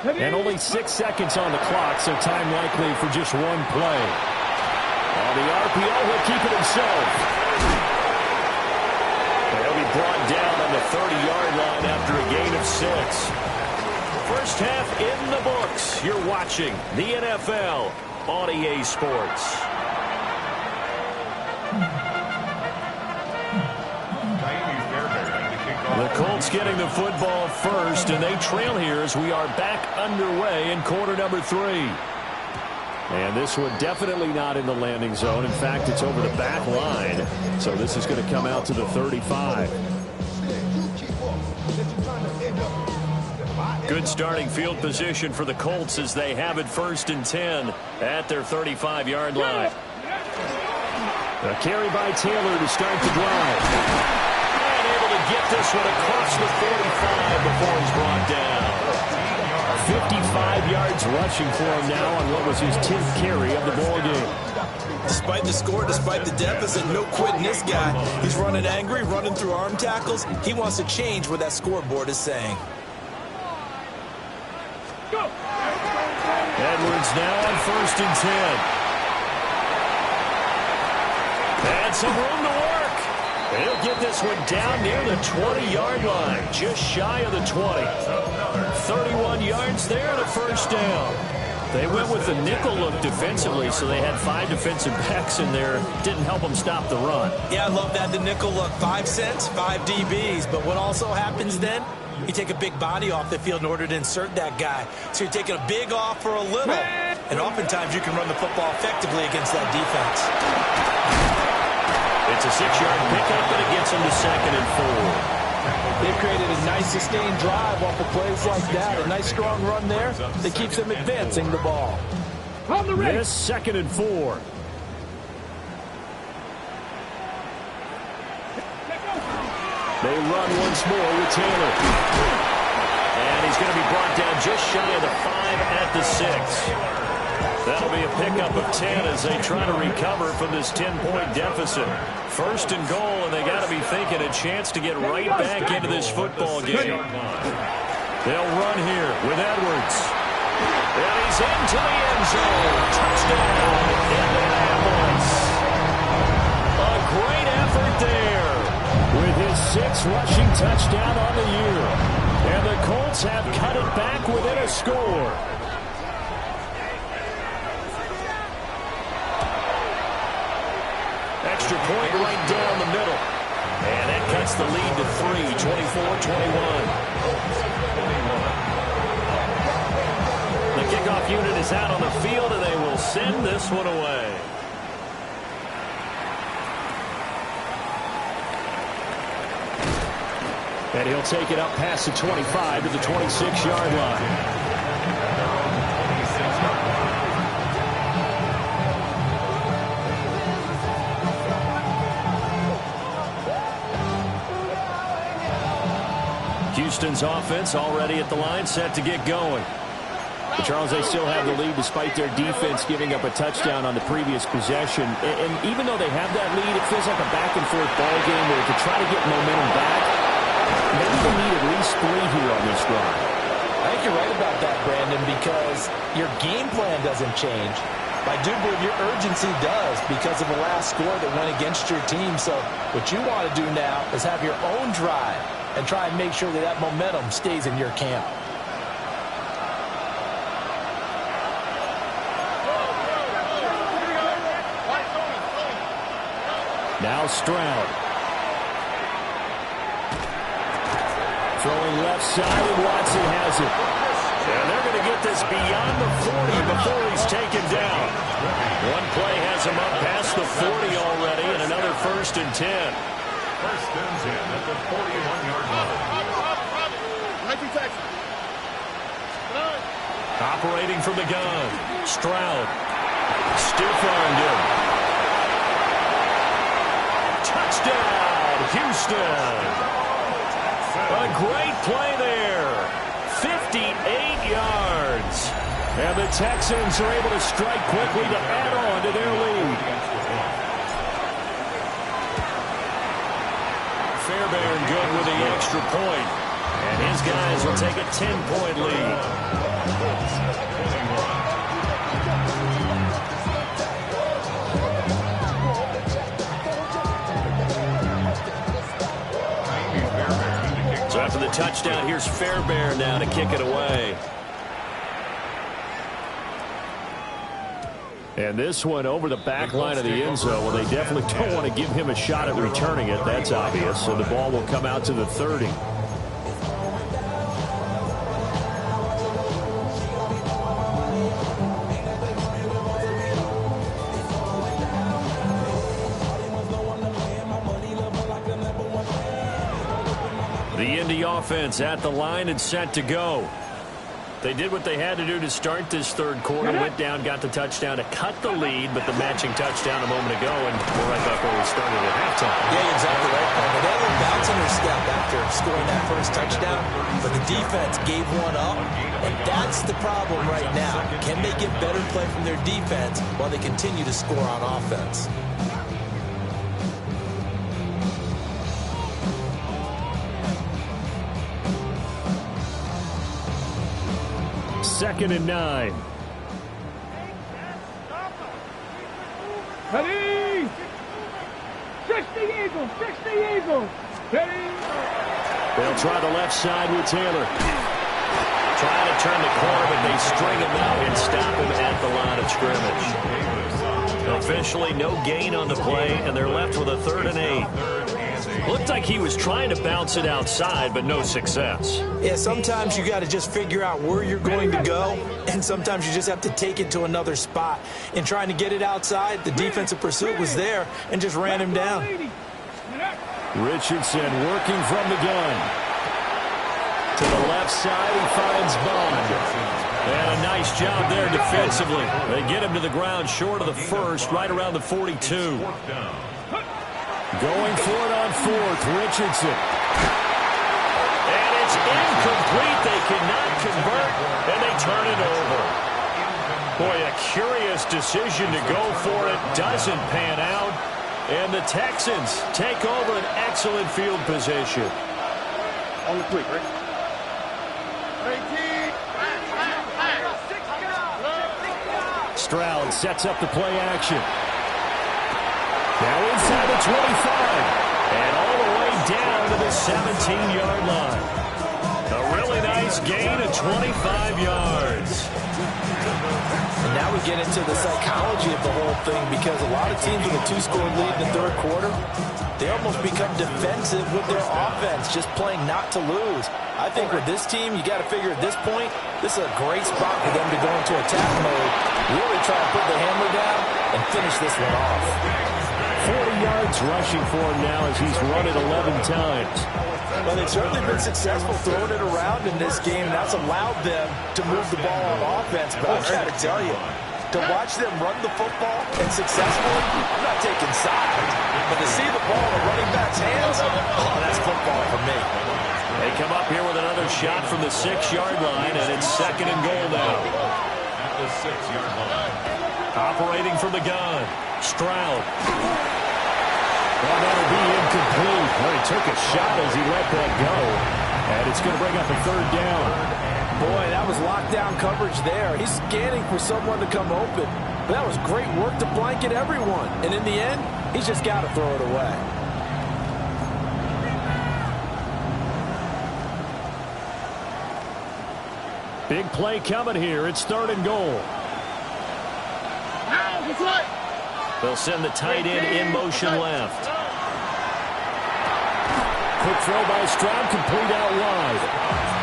And only 6 seconds on the clock, so time likely for just one play. On the RPO, he'll keep it himself. He'll be brought down on the 30-yard line after a gain of 6. First half in the books. You're watching the NFL on EA Sports. The Colts getting the football first, and they trail here as we are back underway in quarter number 3. And this one definitely not in the landing zone. In fact, it's over the back line. So this is going to come out to the 35. Good starting field position for the Colts as they have it 1st and 10 at their 35-yard line. A carry by Taylor to start the drive. And able to get this one across the 45 before he's brought down. 55 yards rushing for him now on what was his 10th carry of the ball game. Despite the score, despite the deficit, no quitting this guy. He's running angry, running through arm tackles. He wants to change what that scoreboard is saying. Edwards now on 1st and 10. And some room to work. He'll get this one down near the 20-yard line, just shy of the 20. 31 yards there and a first down. They went with the nickel look defensively, so they had 5 defensive backs in there. Didn't help them stop the run. Yeah, I love that, the nickel look. 5 cents, 5 DBs. But what also happens then, you take a big body off the field in order to insert that guy. So you're taking a big off for a little. And oftentimes you can run the football effectively against that defense. It's a 6-yard pickup, but it gets them to 2nd and 4. They've created a nice sustained drive off of plays like that. A nice strong run there that keeps them advancing the ball. This 2nd and 4. They run once more with Taylor. And he's going to be brought down just shy of the 5 at the 6. That'll be a pickup of 10 as they try to recover from this 10-point deficit. First and goal, and they got to be thinking a chance to get right back into this football game. They'll run here with Edwards. And he's into the end zone. Touchdown, Indianapolis. A great effort there with his 6th rushing touchdown on the year. And the Colts have cut it back within a score. Extra point right down the middle. And that cuts the lead to 3, 24-21. The kickoff unit is out on the field, and they will send this one away. And he'll take it up past the 25 to the 26-yard line. Houston's offense already at the line, set to get going. But Charles, they still have the lead despite their defense giving up a touchdown on the previous possession. And even though they have that lead, it feels like a back-and-forth ball game where to try to get momentum back, maybe they need at least 3 here on this drive. I think you're right about that, Brandon, because your game plan doesn't change. I do believe your urgency does because of the last score that went against your team. So what you want to do now is have your own drive and try and make sure that that momentum stays in your camp. Now Stroud. Throwing left side, and Watson has it. And they're going to get this beyond the 40 before he's taken down. One play has him up past the 40 already, and another 1st and 10. First and 10 at the 41-yard line. Operating from the gun. Stroud. Stiff-armed him. Touchdown, Houston. A great play there. 58 yards. And the Texans are able to strike quickly to add on to their lead. Fairbairn good with the extra point. And his guys will take a 10-point lead. So after the touchdown, here's Fairbairn now to kick it away. And this one over the back line of the end zone. Well, they definitely don't want to give him a shot at returning it. That's obvious. So the ball will come out to the 30. The Indy offense at the line and set to go. They did what they had to do to start this third quarter. Went down, got the touchdown to cut the lead, but the matching touchdown a moment ago, and we're right back where we started at halftime. Yeah, exactly right. They had a little bounce in their step after scoring that first touchdown, but the defense gave one up, and that's the problem right now. Can they get better play from their defense while they continue to score on offense? Second and 9. Ready! 60 Eagles! 60 Eagles! Ready! They'll try the left side with Taylor. Trying to turn the corner, but they string him out and stop him at the line of scrimmage. Officially, no gain on the play, and they're left with a 3rd and 8. Looked like he was trying to bounce it outside, but no success. Yeah, sometimes you got to just figure out where you're going to go, and sometimes you just have to take it to another spot. In trying to get it outside, the defensive pursuit was there and just ran him down. Richardson working from the gun. To the left side, he finds Bond. And a nice job there defensively. They get him to the ground short of the first, right around the 42. Going for it on 4th, Richardson. And it's incomplete. They cannot convert, and they turn it over. Boy, a curious decision to go for it. Doesn't pan out. And the Texans take over an excellent field position. On the quick, right? Stroud sets up the play action. Now inside the 25. And all the way down to the 17-yard line. A really nice gain of 25 yards. And now we get into the psychology of the whole thing, because a lot of teams with a 2-score lead in the third quarter, they almost become defensive with their offense, just playing not to lose. I think with this team, you got to figure at this point, this is a great spot for them to go into attack mode, really try to put the hammer down and finish this one off. 40 yards rushing for him now as he's run it 11 times. Well, they've certainly been successful throwing it around in this game, and that's allowed them to move the ball on offense. But I got to tell you, to watch them run the football and successfully, I'm not taking sides, but to see the ball in a running back's hands, oh, that's football for me. They come up here with another shot from the 6-yard line, and it's 2nd and goal now. At the 6-yard line. Operating from the gun, Stroud. Well, that'll be incomplete. Well, he took a shot as he let that go. And it's going to bring up a 3rd down. Boy, that was lockdown coverage there. He's scanning for someone to come open. But that was great work to blanket everyone. And in the end, he's just got to throw it away. Big play coming here. It's 3rd and goal. They'll send the tight end in motion left. Quick throw by Stroud, complete out wide.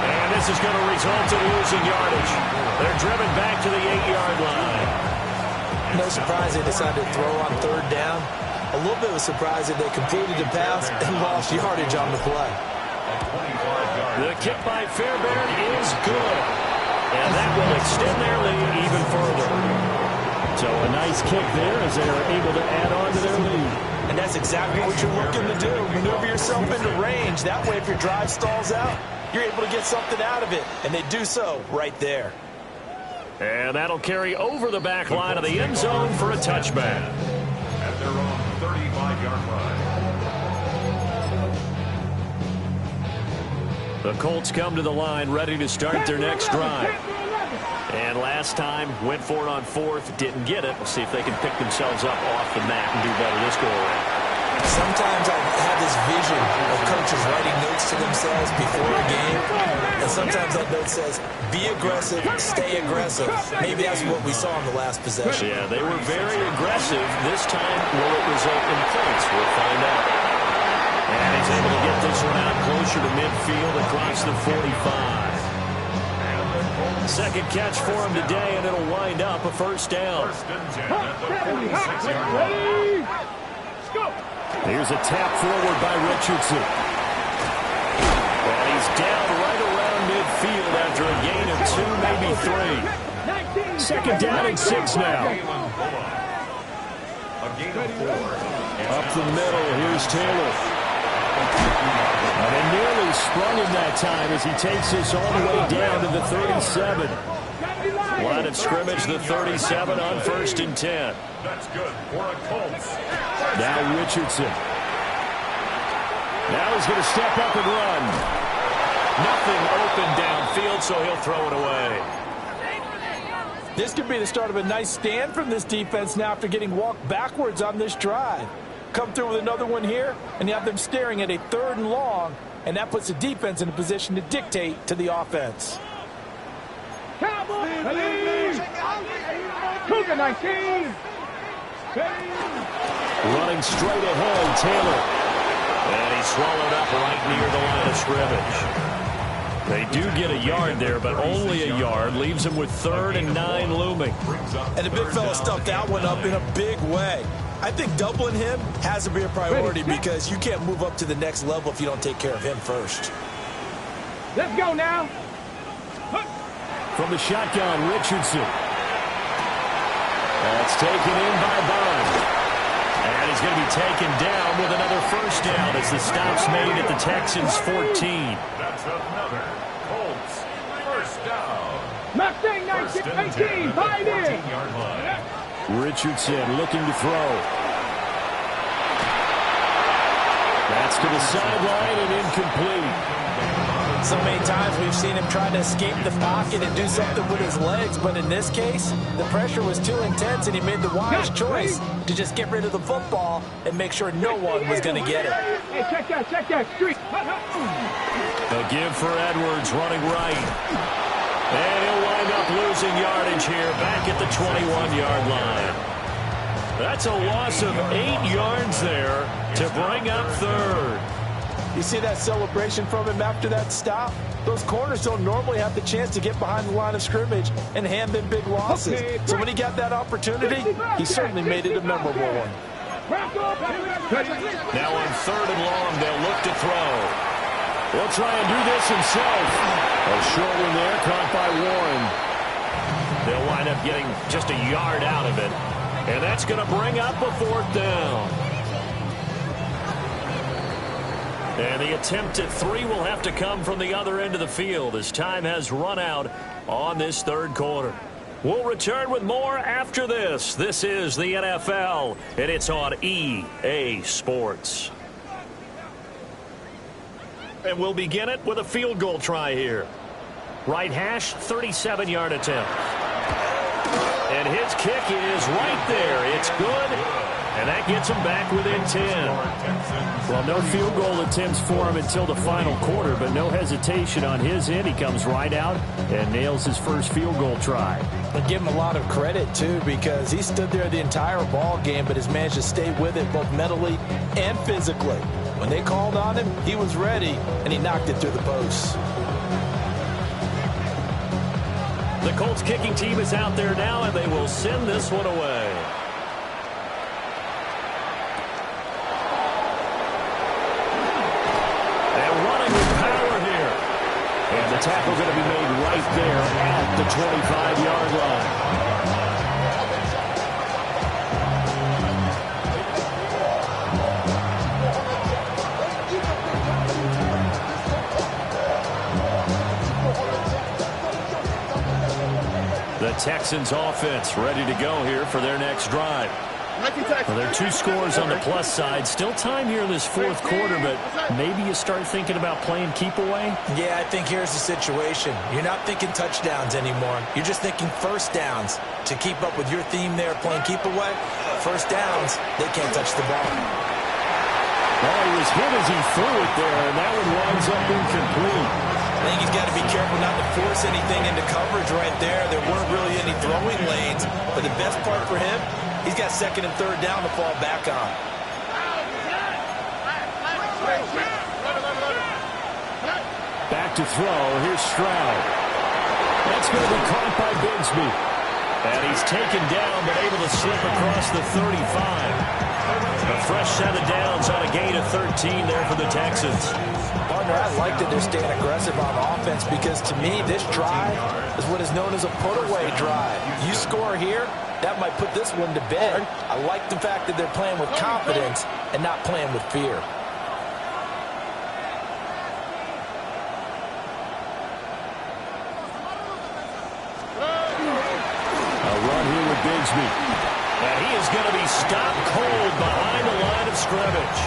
And this is going to result in losing yardage. They're driven back to the 8-yard line. No surprise they decided to throw on 3rd down. A little bit of a surprise that they completed the pass and lost yardage on the play. The kick by Fairbairn is good. And that will extend their lead even further. So a nice kick there as they are able to add on to their lead. And that's exactly what you're looking to do. Maneuver yourself into range. That way, if your drive stalls out, you're able to get something out of it. And they do so right there. And that'll carry over the back line of the end zone for a touchback. At their own 35-yard line. The Colts come to the line ready to start their next drive. And last time, went for it on 4th, didn't get it. We'll see if they can pick themselves up off the mat and do better this go around. Sometimes I have this vision of coaches writing notes to themselves before a game, and sometimes that note says, be aggressive, stay aggressive. Maybe that's what we saw in the last possession. Yeah, they were very aggressive. This time, will it result in points? We'll find out. And he's able to get this one out closer to midfield across the 45. Second catch for him today, and it'll wind up a 1st down. Here's a tap forward by Richardson. And he's down right around midfield after a gain of 2, maybe 3. 2nd down and 6 now. Up the middle, here's Taylor. And they nearly sprung him that time as he takes this all the way down to the 37. Line of scrimmage, the 37 on 1st and 10. That's good for a Colts. Now Richardson. Now he's going to step up and run. Nothing open downfield, so he'll throw it away. This could be the start of a nice stand from this defense now after getting walked backwards on this drive. Come through with another one here, and you have them staring at a 3rd and long, and that puts the defense in a position to dictate to the offense. Running straight ahead, Taylor. And he's swallowed up right near the line of scrimmage. They do get a yard there, but only a yard. Leaves him with 3rd and 9 looming. And the big fella stuffed that one up in a big way. I think doubling him has to be a priority because you can't move up to the next level if you don't take care of him first. Let's go now. From the shotgun, Richardson. That's taken in by Bond. And he's going to be taken down with another first down as the stop's made at the Texans' 14. That's another Colts first down. Mustang 19, 5 in. Richardson looking to throw. That's to the sideline and incomplete. So many times we've seen him try to escape the pocket and do something with his legs, but in this case, the pressure was too intense and he made the wise choice to just get rid of the football and make sure no one was going to get it. Hey, check that, street. A give for Edwards running right. And he'll wind up losing yardage here back at the 21-yard line. That's a loss of 8 yards there to bring up third. You see that celebration from him after that stop? Those corners don't normally have the chance to get behind the line of scrimmage and hand them big losses. So when he got that opportunity, he certainly made it a memorable one. Now on 3rd and long, they'll look to throw. He'll try and do this himself. A short one there, caught by Warren. They'll wind up getting just a yard out of it. And that's going to bring up a 4th down. And the attempt at 3 will have to come from the other end of the field as time has run out on this 3rd quarter. We'll return with more after this. This is the NFL, and it's on EA Sports. And we'll begin it with a field goal try here. Right hash, 37-yard attempt. And his kick is right there. It's good. And that gets him back within 10. Well, no field goal attempts for him until the final quarter, but no hesitation on his end. He comes right out and nails his first field goal try. I give him a lot of credit, too, because he stood there the entire ball game, but has managed to stay with it both mentally and physically. When they called on him, he was ready, and he knocked it through the posts. The Colts kicking team is out there now, and they will send this one away. And the tackle going to be made right there at the 25-yard line. The Texans offense ready to go here for their next drive. Well, there are 2 scores on the plus side. Still time here in this 4th quarter, but maybe you start thinking about playing keep away? Yeah, I think here's the situation. You're not thinking touchdowns anymore. You're just thinking first downs. To keep up with your theme there, playing keep away, first downs, they can't touch the ball. Well, he was hit as he threw it there, and that one winds up incomplete. I think he's got to be careful not to force anything into coverage right there. There weren't really any throwing lanes, but the best part for him, he's got 2nd and 3rd down to fall back on. Back to throw. Here's Stroud. That's going to be caught by Bigsby. And he's taken down, but able to slip across the 35. A fresh set of downs on a gain of 13 there for the Texans. Partner, I like that they're staying aggressive on offense because to me, this drive is what is known as a put-away drive. You score here, that might put this one to bed. I like the fact that they're playing with confidence and not playing with fear. A run here with Bigsby. And he is going to be stopped cold behind the line of scrimmage.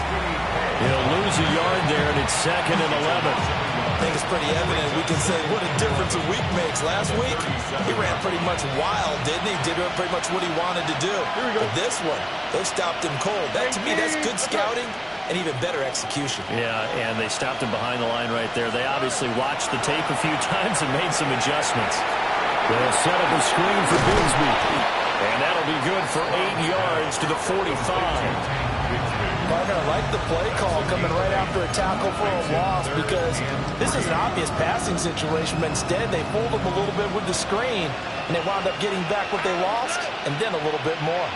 He'll lose a yard there, and it's 2nd and 11. I think it's pretty evident. We can say what a difference a week makes. Last week, he ran pretty much wild, didn't he? Did pretty much what he wanted to do. But this one, they stopped him cold. That, to me, that's good scouting and even better execution. Yeah, and they stopped him behind the line right there. They obviously watched the tape a few times and made some adjustments. They'll set up a screen for Bigsby. And that'll be good for 8 yards to the 45. Partner, I like the play call coming right after a tackle for a loss because this is an obvious passing situation, but instead they fooled him a little bit with the screen, and they wound up getting back what they lost, and then a little bit more.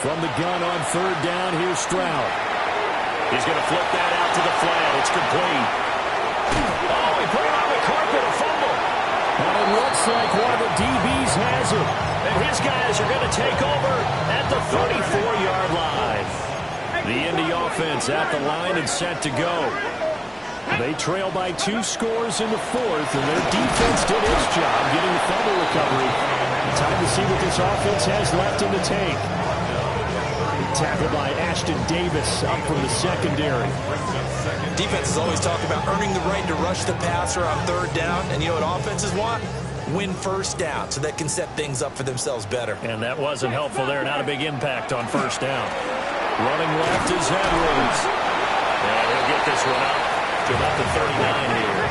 From the gun on 3rd down, here's Stroud. He's going to flip that out to the flat. It's complete. Oh, he put it on the carpet, a fumble. And it looks Looks like one of the DBs has it. And his guys are going to take over at the 34-yard line. The Indy offense at the line and set to go. They trail by 2 scores in the 4th, and their defense did its job getting the fumble recovery. Time to see what this offense has left in the tank. Tackled by Ashton Davis up from the secondary. Defense is always talking about earning the right to rush the passer on 3rd down, and you know what offenses want? Win 1st down so they can set things up for themselves better. And that wasn't helpful there. Not a big impact on 1st down. Running left is Edwards. And he'll get this one up to about the 39 here.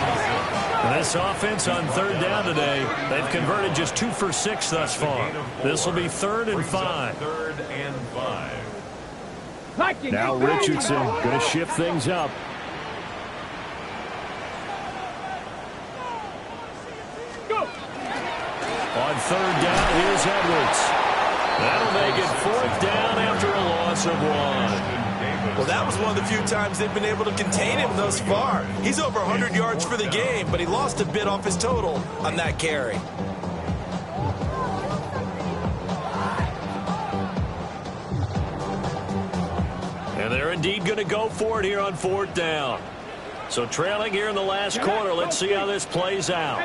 And this offense on 3rd down today, they've converted just 2 for 6 thus far. This will be 3rd and 5. 3rd and 5. Now Richardson going to shift things up. On 3rd down, here's Edwards. That'll make it 4th down after a loss of 1. Well, that was one of the few times they've been able to contain him thus far. He's over 100 yards for the game, but he lost a bit off his total on that carry. And they're indeed going to go for it here on 4th down. So trailing here in the last quarter, let's see how this plays out.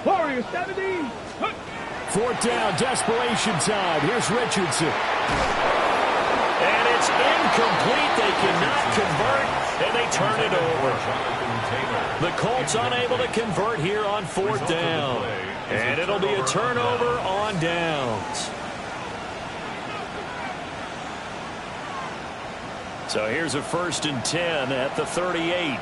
Warriors 70. 4th down, desperation time. Here's Richardson. And it's incomplete. They cannot convert, and they turn it over. The Colts unable to convert here on 4th down. And it'll be a turnover on downs. So here's a 1st and 10 at the 38.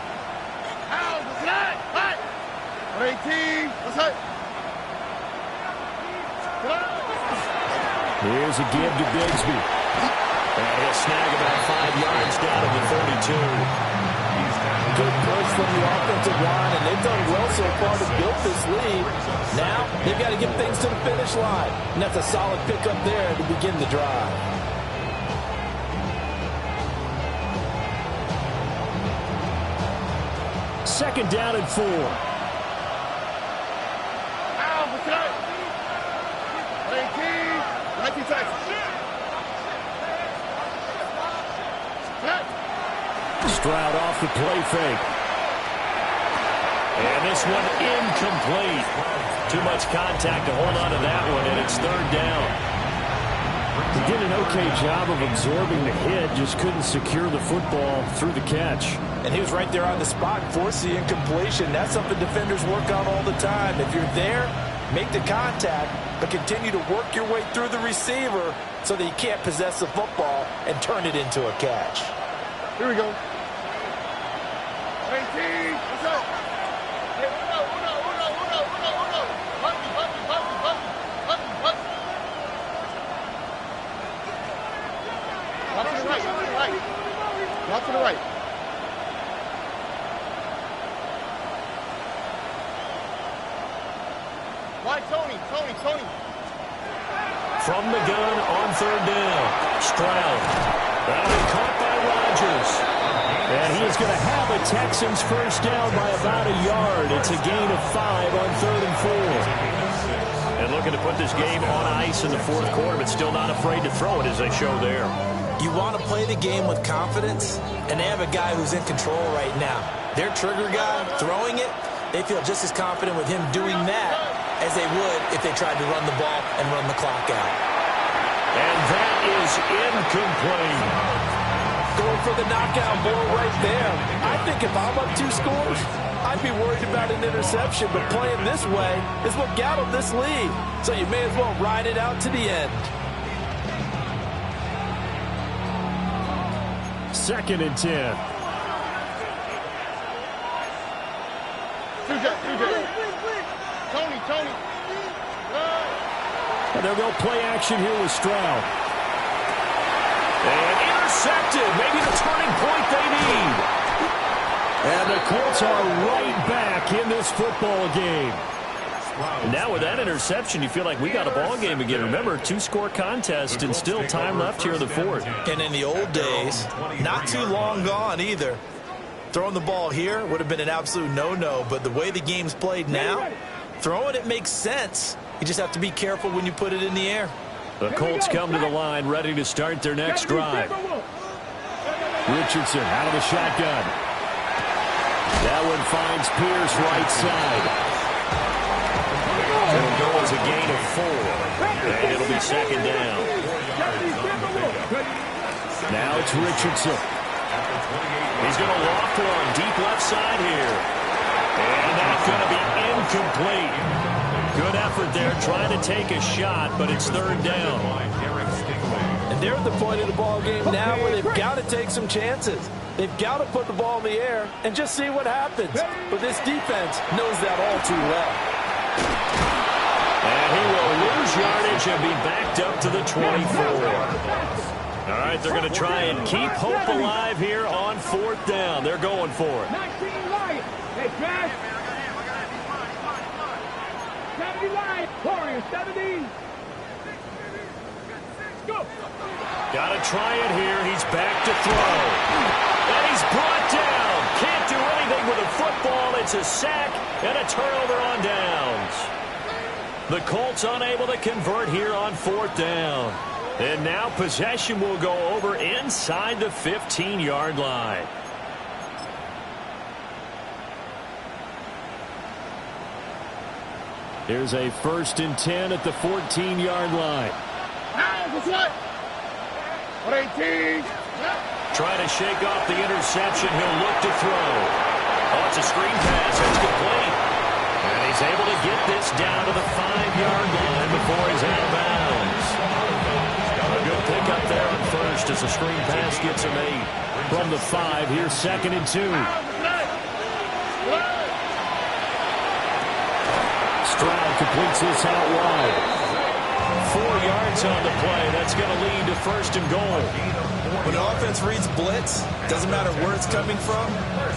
Here's a give to Bigsby. And he'll snag about 5 yards down to the 32. Good push from the offensive line, and they've done well so far to build this lead. Now they've got to get things to the finish line. And that's a solid pickup there to begin the drive. Second down and 4. Stroud off the play fake. And this one incomplete. Too much contact to hold on to that one, and it's 3rd down. He did an okay job of absorbing the hit, just couldn't secure the football through the catch. And he was right there on the spot, forced the incompletion. That's something defenders work on all the time. If you're there, make the contact, but continue to work your way through the receiver so that you can't possess the football and turn it into a catch. Here we go. Not to the right. Why, Tony? From the gun on 3rd down. Stroud. That'll be caught by Rodgers. And he is going to have a Texans 1st down by about a yard. It's a gain of 5 on 3rd and 4. And looking to put this game on ice in the 4th quarter, but still not afraid to throw it as they show there. You want to play the game with confidence, and they have a guy who's in control right now. Their trigger guy throwing it, they feel just as confident with him doing that as they would if they tried to run the ball and run the clock out. And that is incomplete. Going for the knockout blow right there. I think if I'm up 2 scores, I'd be worried about an interception, but playing this way is what got them this lead. So you may as well ride it out to the end. 2nd and 10. Tony. And they'll go play action here with Stroud. And intercepted. Maybe the turning point they need. And the Colts are right back in this football game. And now with that interception, you feel like we got a ball game again. Remember, 2-score contest and still time left here in the fourth. And in the old days, not too long gone either, throwing the ball here would have been an absolute no-no. But the way the game's played now, throwing it makes sense. You just have to be careful when you put it in the air. The Colts come to the line, ready to start their next drive. Richardson out of the shotgun. That one finds Pierce right side. It'll go as a gain of 4. And it'll be second down. Now it's Richardson. He's going to loft one deep left side here. And that's going to be incomplete. Good effort there trying to take a shot, but it's third down. And they're at the point of the ball game now where they've got to take some chances. They've got to put the ball in the air and just see what happens. But this defense knows that all too well. And he will lose yardage and be backed up to the 24. All right, they're going to try and keep hope alive here on fourth down. They're going for it. 19 right. Hey, Trash. 70 right. Warriors, 70. Go. Got to try it here. He's back to throw. And he's brought down. Can't do anything with a football. It's a sack and a turnover on downs. The Colts unable to convert here on fourth down. And now possession will go over inside the 15-yard line. Here's a 1st and 10 at the 14-yard line. 118. Trying to shake off the interception. He'll look to throw. Oh, it's a screen pass. It's complete. And he's able to get this down to the 5-yard line before he's out of bounds. A good pickup there on first as the screen pass gets him 8. From the 5, here's 2nd and 2. Stroud completes this out wide. 4 yards on the play. That's going to lead to 1st and goal. When the offense reads blitz, doesn't matter where it's coming from,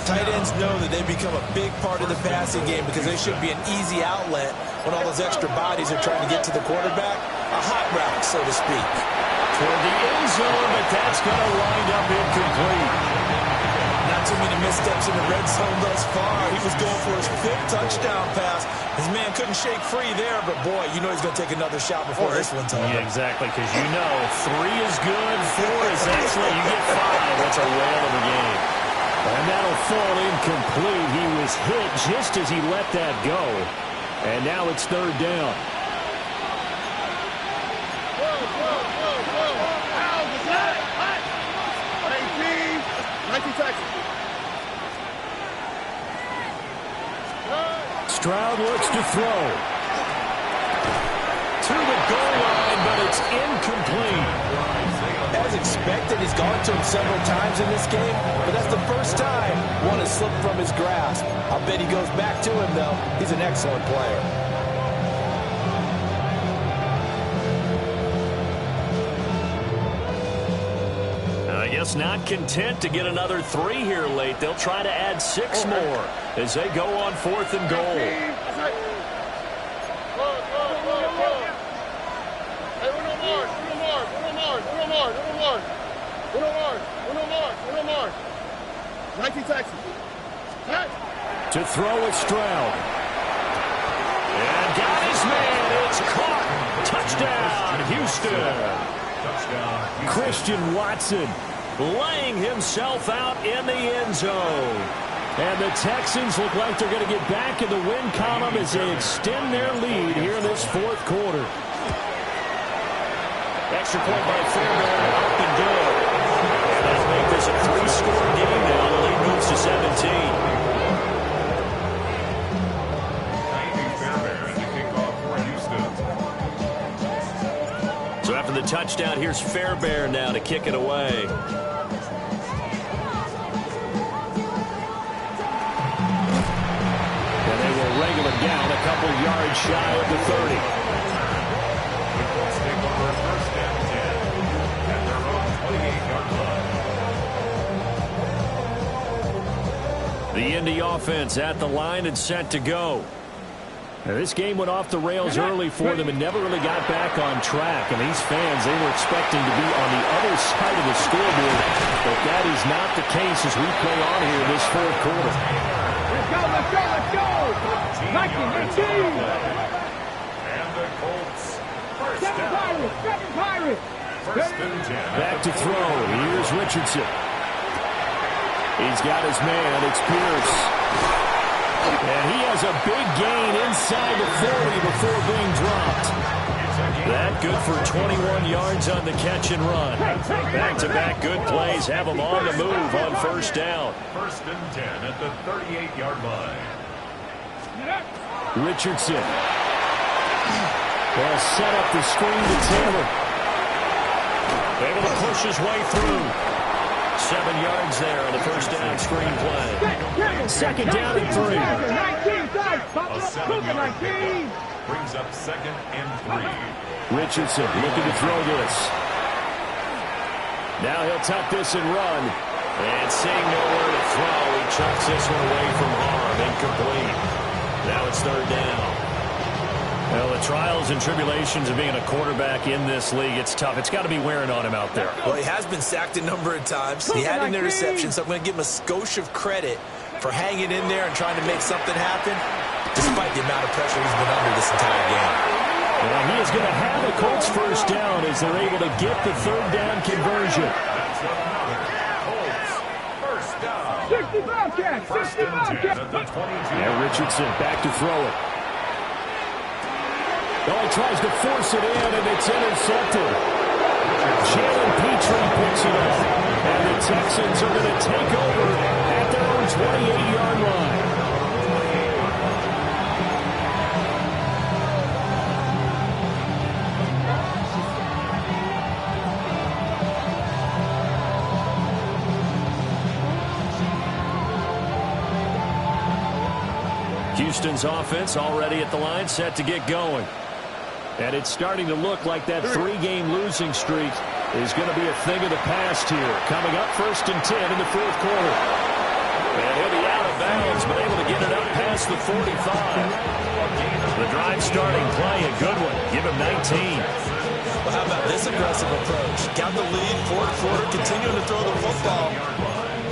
tight ends know that they become a big part of the passing game because they should be an easy outlet when all those extra bodies are trying to get to the quarterback. A hot route, so to speak. Toward the end zone, but that's going to wind up incomplete. Not too many missteps in the red zone thus far. He was going for his 5th touchdown pass. His man couldn't shake free there, but boy, you know he's going to take another shot before this one's over. Yeah, exactly, because you know 3 is good, 4 is excellent. You get 5, that's a whale of a game. And that'll fall incomplete. He was hit just as he let that go. And now it's 3rd down. Stroud looks to throw. To the goal line, but it's incomplete. As expected, he's gone to him several times in this game, but that's the first time one has slipped from his grasp. I'll bet he goes back to him, though. He's an excellent player. I guess not content to get another 3 here late. They'll try to add 6 more as they go on 4th and goal. Hey, Uno Mars. 19 Texas. To throw with Stroud. And got his man. It's caught. Touchdown, Houston. Christian Watson laying himself out in the end zone. And the Texans look like they're going to get back in the win column as they extend their lead here in this 4th quarter. Extra point by Fairbairn, up and good. And that'll make this a 3-score game now. The lead moves to 17. So after the touchdown, here's Fairbairn now to kick it away. And they will wrangle him down a couple yards shy of the 30. The Indy offense at the line and set to go. This game went off the rails early for them and never really got back on track. And these fans, they were expecting to be on the other side of the scoreboard. But that is not the case as we play on here in this fourth quarter. Let's go, let's go, let's go! 19. And the Colts. Seven Pirates! First and 10. Back to throw. Here's Richardson. He's got his man. It's Pierce. And he has a big gain inside the 40 before being dropped. That good for 21 yards on the catch and run. Back-to-back good plays have them on the move on first down. First and 10 at the 38-yard line. Richardson. They'll set up the screen to Taylor. Able to push his way through. 7 yards there on the first down screen play. Second down and 3. A 7-yard pickup brings up second and 3. Richardson looking to throw this. Now he'll tuck this and run. And seeing nowhere to throw, he chucks this one away from harm. Incomplete. Now it's third down. Well, the trials and tribulations of being a quarterback in this league, it's tough. It's got to be wearing on him out there. Well, he has been sacked a number of times. He had an interception, so I'm going to give him a skosh of credit for hanging in there and trying to make something happen, despite the amount of pressure he's been under this entire game. Well, he is going to have the Colts first down as they're able to get the third down conversion. That's another Colts first down. 60 Bobcats! First and 10 at the 22. Now Richardson back to throw it. Oh, he tries to force it in, and it's intercepted. Jalen Petrie picks it up. And the Texans are going to take over at their own 28-yard line. Houston's offense already at the line, set to get going. And it's starting to look like that 3-game losing streak is going to be a thing of the past here. Coming up first and 10 in the fourth quarter. And he'll be out of bounds, but able to get it up past the 45. The drive starting play, a good one. Give him 19. Well, how about this aggressive approach? Got the lead, fourth quarter, continuing to throw the football.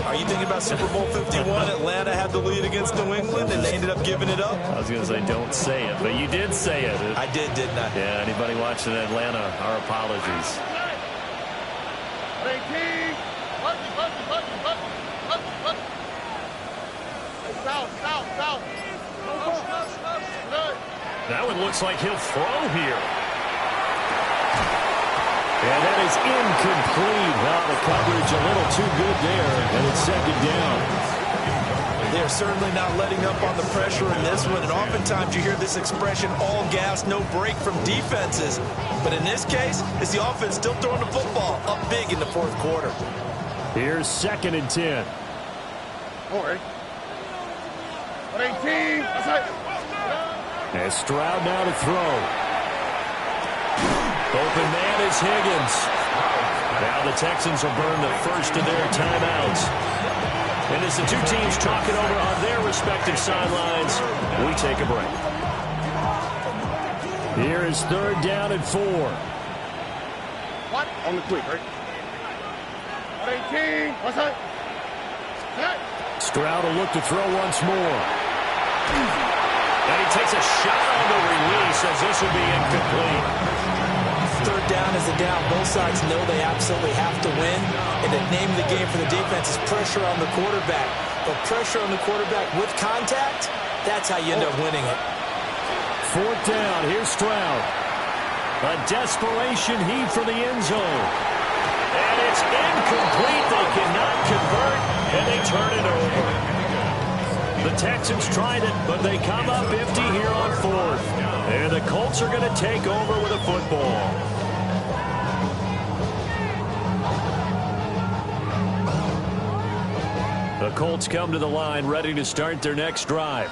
Are you thinking about Super Bowl 51? Atlanta had the lead against New England, and they ended up giving it up? I was going to say, don't say it, but you did say it. I did, didn't I? Yeah, anybody watching Atlanta, our apologies. 18. South. That one looks like he'll throw here. And that is incomplete. Wow, the coverage a little too good there, and it's second down. They're certainly not letting up on the pressure in this one, and oftentimes you hear this expression, all gas, no break from defenses. But in this case, it's the offense still throwing the football up big in the fourth quarter. Here's second and 10. All right. 18. That's it. And Stroud now to throw. Open man is Higgins. Now the Texans will burn the first of their timeouts. And as the two teams talk it over on their respective sidelines, we take a break. Here is third down and 4. What? On the quick, right? 18. What's that? Stroud will look to throw once more. And he takes a shot on the release as this will be incomplete. Third down is a down. Both sides know they absolutely have to win. And the name of the game for the defense is pressure on the quarterback. But pressure on the quarterback with contact, that's how you end up winning it. Fourth down. Here's Stroud. A desperation heave for the end zone. And it's incomplete. They cannot convert, and they turn it over. The Texans tried it, but they come up empty here on fourth. And the Colts are going to take over with a football. The Colts come to the line ready to start their next drive.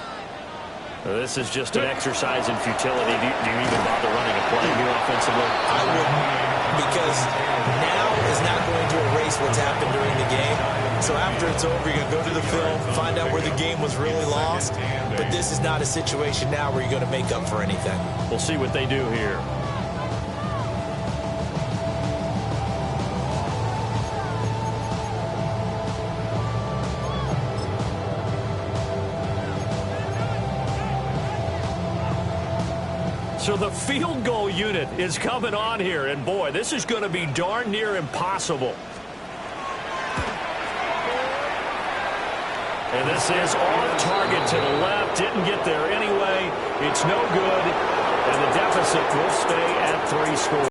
This is just an exercise in futility. Do you even bother running a play here offensively? I wouldn't, because now is not going to erase process what's happened during the game. So after it's over, you're going to go to the film, find out where the game was really lost. But this is not a situation now where you're going to make up for anything. We'll see what they do here. So the field goal unit is coming on here, and boy, this is going to be darn near impossible. And this is on target to the left. Didn't get there anyway. It's no good, and the deficit will stay at 3 scores.